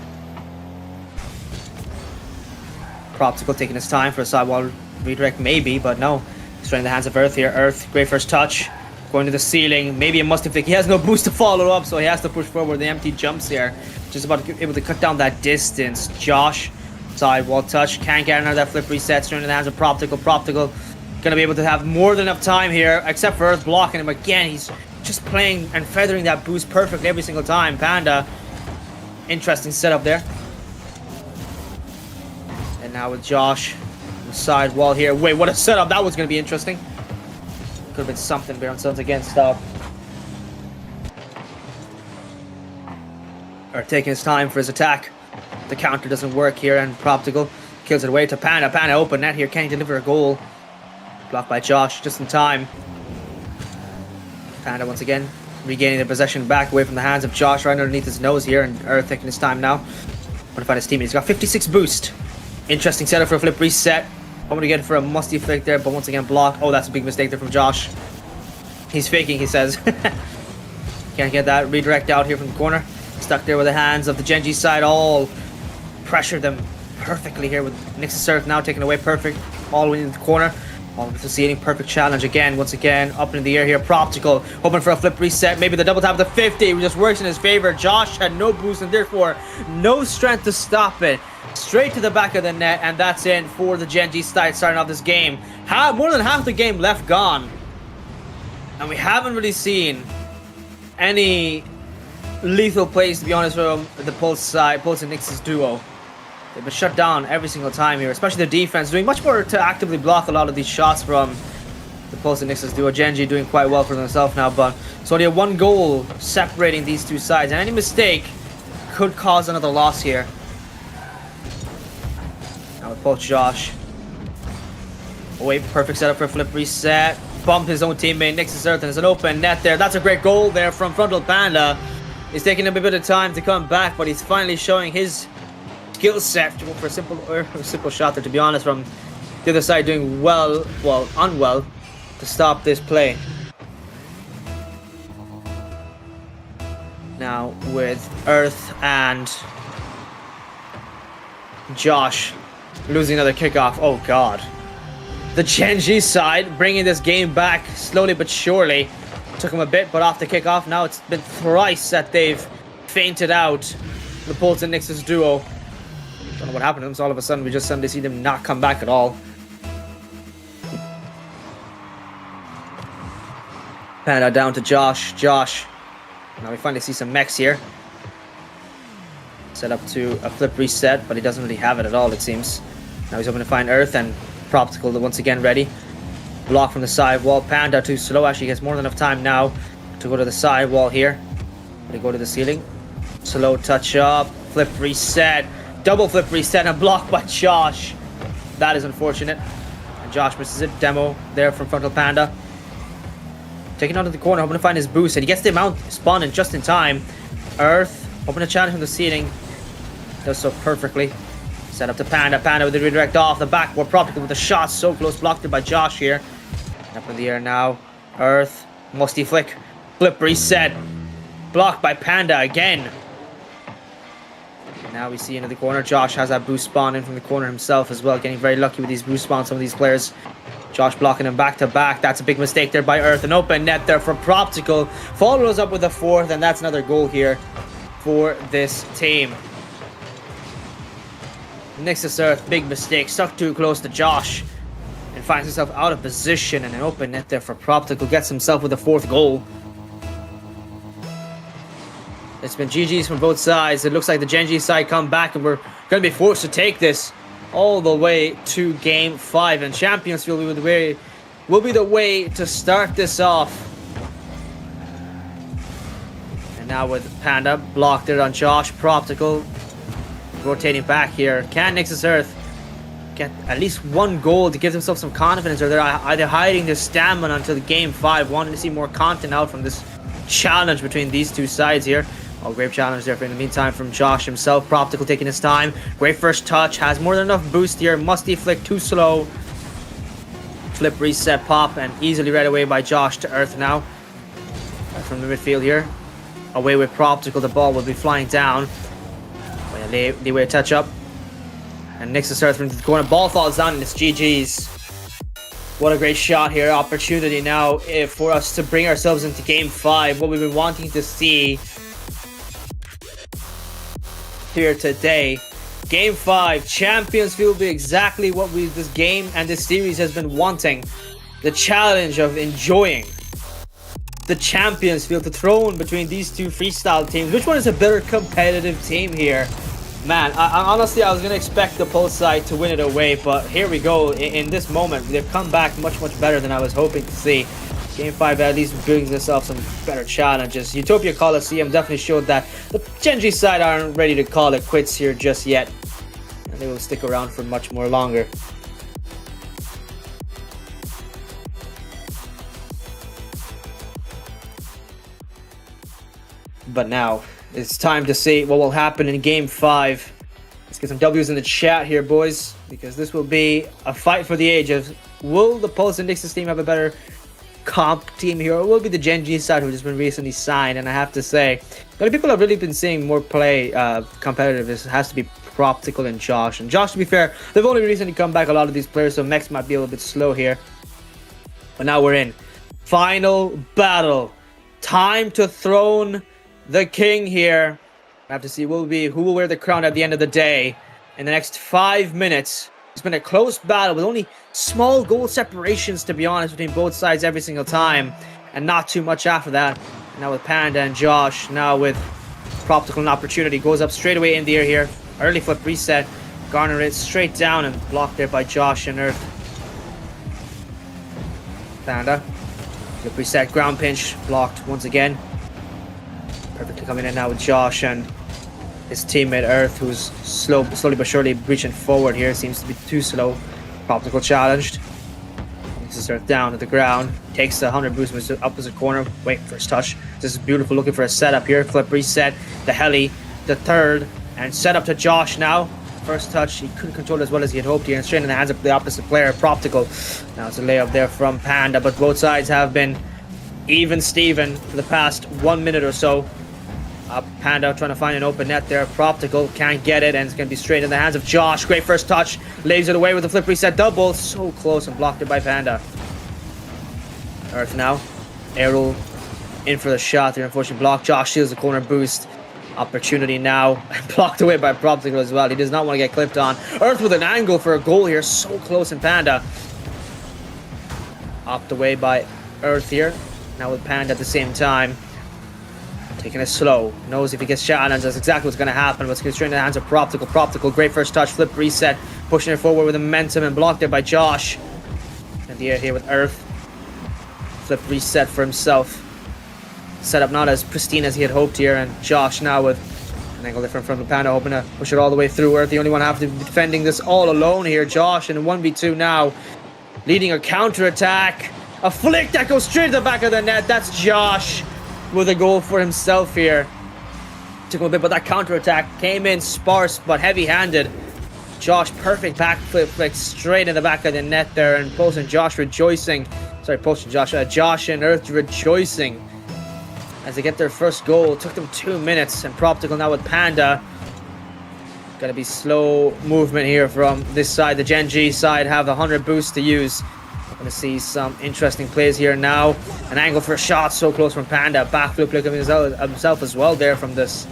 Speaker 2: Proptical taking his time for a sidewall redirect, maybe, but no. He's trying the hands of Earth here. Earth, great first touch. Going to the ceiling, maybe a musty flick. He has no boost to follow up, so he has to push forward the empty jumps here. Just about to be able to cut down that distance. Josh, sidewall touch, can't get another flip reset. Straight into the hands of Proptical. Proptical gonna be able to have more than enough time here, except for Earth blocking him again. He's just playing and feathering that boost perfectly every single time. Panda, interesting setup there. And now with Josh, the side wall here. Wait, what a setup! That was gonna be interesting. Could have been something, but once again, stop. Or taking his time for his attack. The counter doesn't work here, and Proptical kills it away to Panda. Panda open net here. Can he deliver a goal? Blocked by Josh just in time. Panda once again regaining the possession back away from the hands of Josh right underneath his nose here, and Earth taking his time now. Want to find his teammate. He's got 56 boost. Interesting setup for a flip reset. I'm going to get it for a musty flick there, but once again blocked. Oh, that's a big mistake there from Josh. He's faking, he says. Can't get that redirect out here from the corner. Stuck there with the hands of the Gen.G side. All pressured them perfectly here with NIXUS Earth now taken away perfect. All the way in the corner. All the way to the ceiling. Perfect challenge again. Once again, up in the air here. Proptical hoping for a flip reset. Maybe the double tap of the 50. Just works in his favor. Josh had no boost and therefore no strength to stop it. Straight to the back of the net, and that's it for the Gen.G side starting off this game. More than half the game left gone. And we haven't really seen any lethal plays, to be honest, from the Pulse side, Pulse and NIXUS duo. They've been shut down every single time here, especially the defense, doing much more to actively block a lot of these shots from the Pulse and NIXUS duo. Gen.G doing quite well for themselves now, but so only one goal separating these two sides, and any mistake could cause another loss here. Now with both Josh. Oh wait, perfect setup for a flip reset. Bump his own teammate, NIXUS Earth, and there's an open net there. That's a great goal there from Frontal Panda. He's taking a bit of time to come back, but he's finally showing his skill set for a simple shot there, to be honest, from The other side doing well, unwell, to stop this play. Now with Earth and Josh losing another kickoff. Oh god. The Genji side bringing this game back slowly but surely. Took him a bit, but off the kickoff. Now it's been thrice that they've fainted out. The Pulse and NIXUS duo. Don't know what happened to them, so all of a sudden we just suddenly see them not come back at all. Panda down to Josh. Josh. Now we finally see some mechs here. Set up to a flip reset, but he doesn't really have it at all, it seems. Now he's hoping to find Earth and Proptical once again ready. Block from the side wall. Panda too slow. Actually gets more than enough time now to go to the side wall here. But go to the ceiling. Slow touch up. Flip reset. Double flip reset and blocked by Josh. That is unfortunate. And Josh misses it. Demo there from Frontal Panda. Taking out of the corner, hoping to find his boost. And he gets the mount spawned in just in time. Earth, hoping to challenge from the ceiling. Does so perfectly. Set up to Panda. Panda with the redirect off the backboard. Proptical with the shot. So close. Blocked it by Josh here. Up in the air now. Earth. Musty flick. Flip reset. Blocked by Panda again. Now we see into the corner. Josh has that boost spawn in from the corner himself as well. Getting very lucky with these boost spawns. Some of these players. Josh blocking him back to back. That's a big mistake there by Earth. An open net there for Proptical. Follows up with a fourth, and that's another goal here for this team. NIXUS Earth, big mistake. Stuck too close to Josh. And finds himself out of position. And an open net there for Proptical. Gets himself with a fourth goal. It's been GG's from both sides. It looks like the Genji side come back, and we're going to be forced to take this all the way to Game 5, and Champions will be the way to start this off. And now with Panda blocked it on Josh. Proptical rotating back here. Can NIXUS Earth get at least one goal to give themselves some confidence, or they're either hiding their stamina until Game 5, wanting to see more content out from this challenge between these two sides here. Oh, great challenge there in the meantime from Josh himself. Proptical taking his time. Great first touch. Has more than enough boost here. Musty flick, too slow. Flip, reset, pop, and easily read away by Josh to Earth now. From the midfield here. Away with Proptical. The ball will be flying down. Leeway touch up. And NIXUS Earth into the corner. Ball falls down and it's GG's. What a great shot here. Opportunity now for us to bring ourselves into Game 5. What we've been wanting to see here today. Game 5. Champions will be exactly what this game and this series has been wanting. The challenge of enjoying the Champions Field, the throne between these two freestyle teams. Which one is a better competitive team here? Man, honestly, I was going to expect the Pulse side to win it away, but here we go. In this moment, they've come back much better than I was hoping to see. Game 5 at least brings itself some better challenges. Utopia Coliseum definitely showed that the Genji side aren't ready to call it quits here just yet. And they will stick around for much more longer. But now, it's time to see what will happen in Game 5. Let's get some W's in the chat here, boys, because this will be a fight for the ages. Will the Pulse and NIXUS team have a better comp team here, or will it be the Genji side who just been recently signed? And I have to say, the people have really been seeing more play competitive. This has to be Proptical and Josh. And Josh, to be fair, they've only recently come back, a lot of these players, so mechs might be a little bit slow here. But now we're in final battle. Time to throne the king here. I have to see who will wear the crown at the end of the day. In the next 5 minutes, it's been a close battle with only small goal separations, to be honest, between both sides every single time, and not too much after that. Now with Panda and Josh, now with Proptical, an opportunity, goes up straight away in the air here. Early flip reset, garner it straight down and blocked there by Josh and Earth. Panda, flip reset, ground pinch, blocked once again. Perfectly coming in now with Josh and his teammate Earth, who's slowly but surely reaching forward here. Seems to be too slow. Proptical challenged. NIXUS Earth down to the ground. Takes the 100 boost, moves to opposite corner. Wait, first touch. This is beautiful, looking for a setup here. Flip reset. The heli, the third. And set up to Josh now. first touch, he couldn't control it as well as he had hoped here, and straight in the hands of the opposite player, Proptical. Now it's a layup there from Panda, but both sides have been even Steven for the past 1 minute or so. Panda trying to find an open net there. Proptical can't get it, and it's going to be straight in the hands of Josh. Great first touch. Lays it away with the flip reset double. So close, and blocked it by Panda. Earth now. Arrow in for the shot there. Unfortunately blocked. Josh steals the corner boost. Opportunity now. Blocked away by Proptical as well. He does not want to get clipped on. Earth with an angle for a goal here. So close, and Panda. Opt away by Earth here. Now with Panda at the same time. Taking it slow. Knows if he gets challenged, that's exactly what's going to happen. But it's going to straight in the hands of Proptical. Proptical, great first touch. Flip reset. Pushing it forward with momentum and blocked it by Josh. In the air here with Earth. Flip reset for himself. Setup not as pristine as he had hoped here. And Josh now with an angle different from the Panda, hoping to push it all the way through. Earth, the only one have to be defending this all alone here. Josh in a 1v2 now. Leading a counter attack. A flick that goes straight to the back of the net. That's Josh with a goal for himself here. Took a little bit, but that counter-attack came in sparse but heavy-handed. Josh, perfect backflip flick straight in the back of the net there, and Post and Josh rejoicing. Sorry, Post and Josh. Josh and Earth rejoicing as they get their first goal. It took them 2 minutes, and Proptical now with Panda. Gotta be slow movement here from this side. The Gen G side have the 100 boost to use. Going to see some interesting plays here now. An angle for a shot, so close from Panda. Backflip look at himself as well there from this.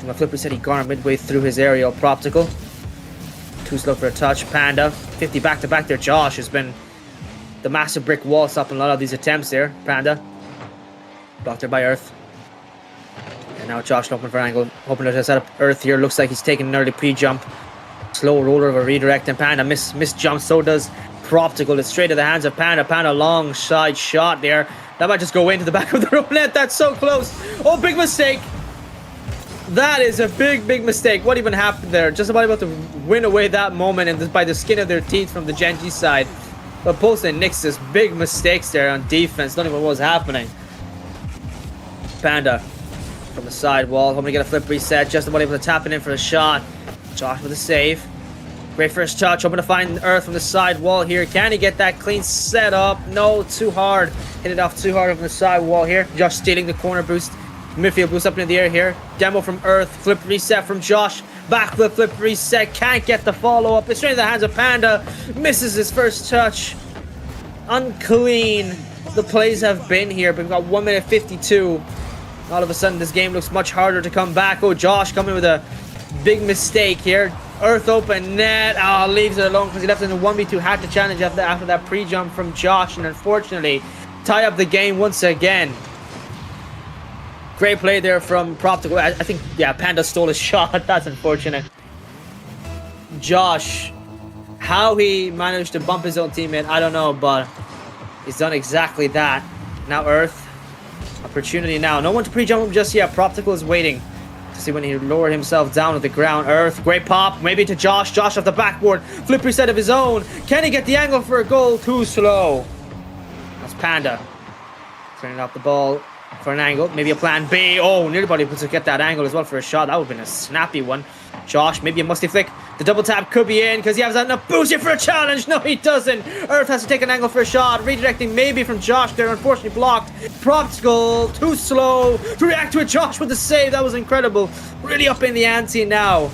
Speaker 2: From a flipper said he garnered midway through his aerial. Proptical. Too slow for a touch. Panda. 50 back to back there. Josh has been the massive brick wall stopping a lot of these attempts there. Panda. Blocked there by Earth. And now Josh looking for an angle. Hoping to set up Earth here. Looks like he's taking an early pre-jump. Slow roller of a redirect, and Panda miss jump. So does Proptical. It's straight to the hands of Panda. Panda long side shot there. That might just go into the back of the net. That's so close. Oh, big mistake. That is a big mistake. What even happened there? Just about to win away that moment, and by the skin of their teeth from the Gen G side. But Post and NIXUS, big mistakes there on defense. Don't even know what was happening. Panda from the side wall, hoping to get a flip reset. Just about able to tap it in for a shot. Josh with a save. Great first touch, hoping to find Earth from the side wall here. Can he get that clean set up? No, too hard. Hit it off too hard from the side wall here. Josh stealing the corner boost. Midfield boost up into the air here. Demo from Earth. Flip reset from Josh. Backflip, flip reset. Can't get the follow-up. It's straight in the hands of Panda. Misses his first touch. Unclean. The plays have been here, but we've got 1 minute 52. All of a sudden, this game looks much harder to come back. Oh, Josh coming with a big mistake here. Earth open net. Oh, leaves it alone because he left it in a 1v2. Had to challenge after that pre-jump from Josh, and unfortunately tie up the game once again. Great play there from Proptical. I think, yeah, Panda stole his shot. That's unfortunate. Josh, how he managed to bump his own teammate, I don't know, but he's done exactly that. Now Earth. Opportunity now. No one to pre-jump him just yet. Proptical is waiting to see when he lowered himself down to the ground. Earth, great pop, maybe to Josh. Josh off the backboard. Flip reset of his own. Can he get the angle for a goal? Too slow. That's Panda. Turning off the ball for an angle. Maybe a plan B. Oh, nearly able to get that angle as well for a shot. That would have been a snappy one. Josh, maybe a musty flick. The double tap could be in because he has enough boost here for a challenge. No, he doesn't. Earth has to take an angle for a shot. Redirecting maybe from Josh there. Unfortunately blocked. Proptical, too slow to react to it. Josh with the save. That was incredible. Really up in the ante now.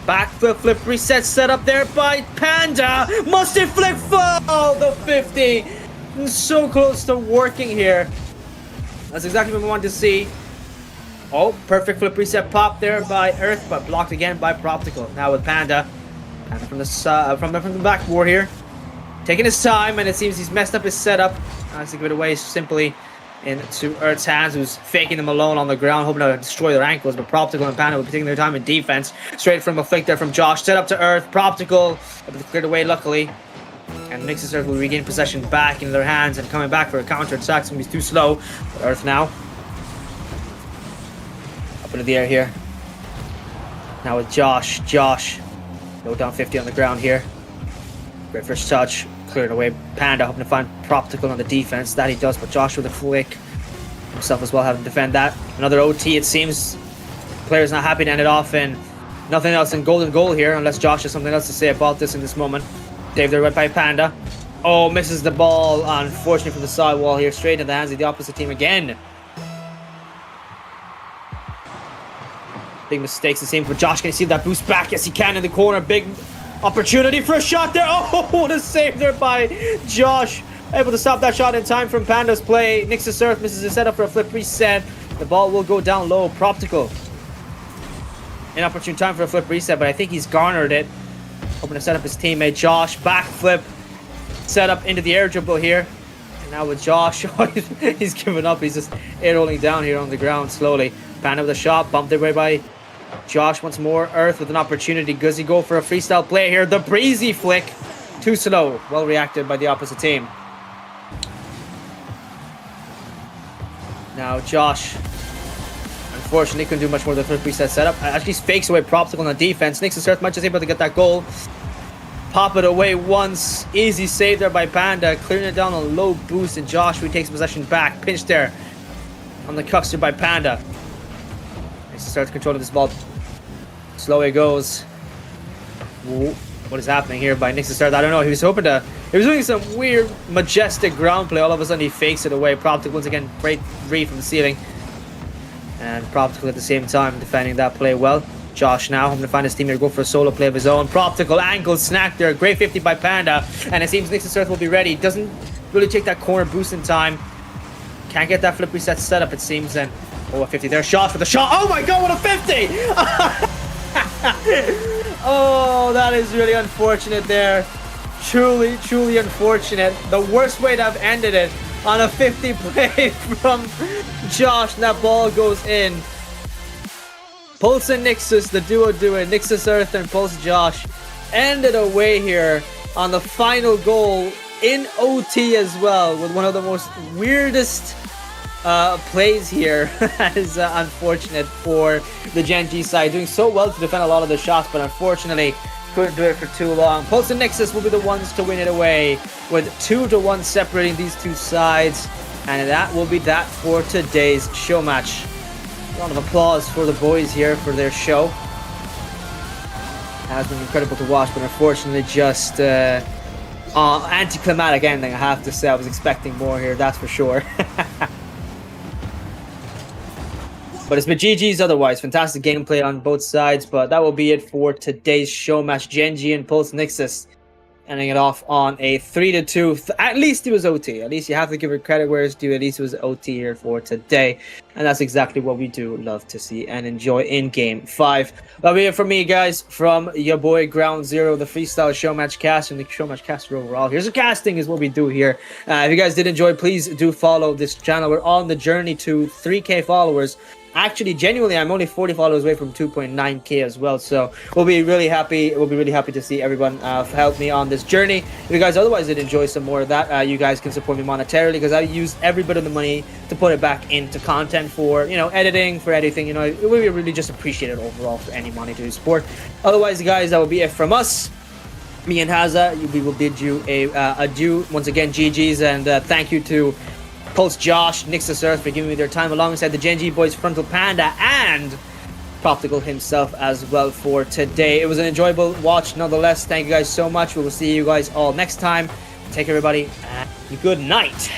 Speaker 2: Back flip reset set up there by Panda. Musty flick fall. The 50. So close to working here. That's exactly what we wanted to see. Oh, perfect flip reset pop there by Earth, but blocked again by Proptical. Now with Panda. Panda from the backboard here. Taking his time, and it seems he's messed up his setup. Nice to give it away simply into Earth's hands, who's faking them alone on the ground, hoping to destroy their ankles. But Proptical and Panda will be taking their time in defense. Straight from a flick there from Josh. Set up to Earth. Proptical able to clear the way, luckily. And NIXUS Earth will regain possession back in their hands, and coming back for a counter attack. It's going to be too slow. But Earth now. Into the air here. Now with Josh. Josh. Low down 50 on the ground here. Great first touch. Cleared away. Panda hoping to find Proptical on the defense. That he does, but Josh with a flick. Himself as well having to defend that. Another OT, it seems. Player's not happy to end it off in Nothing else in golden goal here, unless Josh has something else to say about this in this moment. Saved there right by Panda. Oh, misses the ball, unfortunately, from the sidewall here, straight into the hands of the opposite team again. Big mistakes, the same for Josh. Can he see that boost back? Yes, he can in the corner. Big opportunity for a shot there. Oh, what a save there by Josh. Able to stop that shot in time from Panda's play. NIXUS Earth misses a setup for a flip reset. The ball will go down low. Proptical. Inopportune time for a flip reset, but I think he's garnered it. Hoping to set up his teammate Josh. Back flip. Set up into the air dribble here. And now with Josh, he's given up. He's just air rolling down here on the ground slowly. Panda with a shot. Bumped away by Josh once more. Earth with an opportunity. Does he go for a freestyle play here? The breezy flick. Too slow. Well reacted by the opposite team. Now Josh, unfortunately, couldn't do much more than the first reset setup. Actually fakes away Proptical on the defense. NIXUS Earth might just able to get that goal. Pop it away once. Easy save there by Panda. Clearing it down on low boost, and Josh retakes possession back. Pinch there on the custer by Panda. NIXUS Earth controlling this ball. Slow it goes. Ooh, what is happening here by NIXUS Earth? I don't know. He was hoping to... He was doing some weird, majestic ground play. All of a sudden, he fakes it away. Proptical once again, break free from the ceiling. And Proptical at the same time defending that play well. Josh now hoping to find his teammate, go for a solo play of his own. Proptical ankle snack there. Great 50 by Panda. And it seems NIXUS Earth will be ready. Doesn't really take that corner boost in time. Can't get that flip reset set up, it seems. And oh, a 50 there. Shot for the shot. Oh my god, what a 50! Oh, that is really unfortunate there. Truly, truly unfortunate. The worst way to have ended it on a 50 play from Josh. And that ball goes in. Pulse and NIXUS, the duo do it. NIXUS Earth and Pulse Josh ended away here on the final goal in OT as well, with one of the most weirdest plays here. That is unfortunate for the Gen G side, doing so well to defend a lot of the shots, but unfortunately couldn't do it for too long. Pulse and NIXUS will be the ones to win it away, with 2-1 separating these two sides, and that will be that for today's show match. A round of applause for the boys here for their show. It has been incredible to watch, but unfortunately just anticlimactic ending, I have to say. I was expecting more here, that's for sure. But it's been GG's otherwise. Fantastic gameplay on both sides. But that will be it for today's show match. Gen G and Pulse NIXUS ending it off on a 3-2. At least it was OT. At least you have to give it credit where it's due. At least it was OT here for today. And that's exactly what we do love to see and enjoy in Game 5. That'll be it from me, guys. From your boy GroundZero, the Freestyle Show Match cast and the Show Match caster overall. Here's the casting is what we do here. If you guys did enjoy, please do follow this channel. We're on the journey to 3K followers. Actually, genuinely, I'm only 40 followers away from 2.9k as well. So we'll be really happy. We'll be really happy to see everyone help me on this journey. If you guys otherwise did enjoy some more of that, you guys can support me monetarily, because I use every bit of the money to put it back into content for, you know, editing, for editing. You know, it would be really just appreciated overall for any monetary support. Otherwise, guys, that will be it from us. Me and Haza, we will bid you a adieu. Once again, GG's, and thank you to Pulse Josh, NIXUS Earth for giving me their time alongside the Gen G boys, Frontal Panda, and Proptical himself as well for today. It was an enjoyable watch nonetheless. Thank you guys so much. We will see you guys all next time. Take care, everybody, and good night.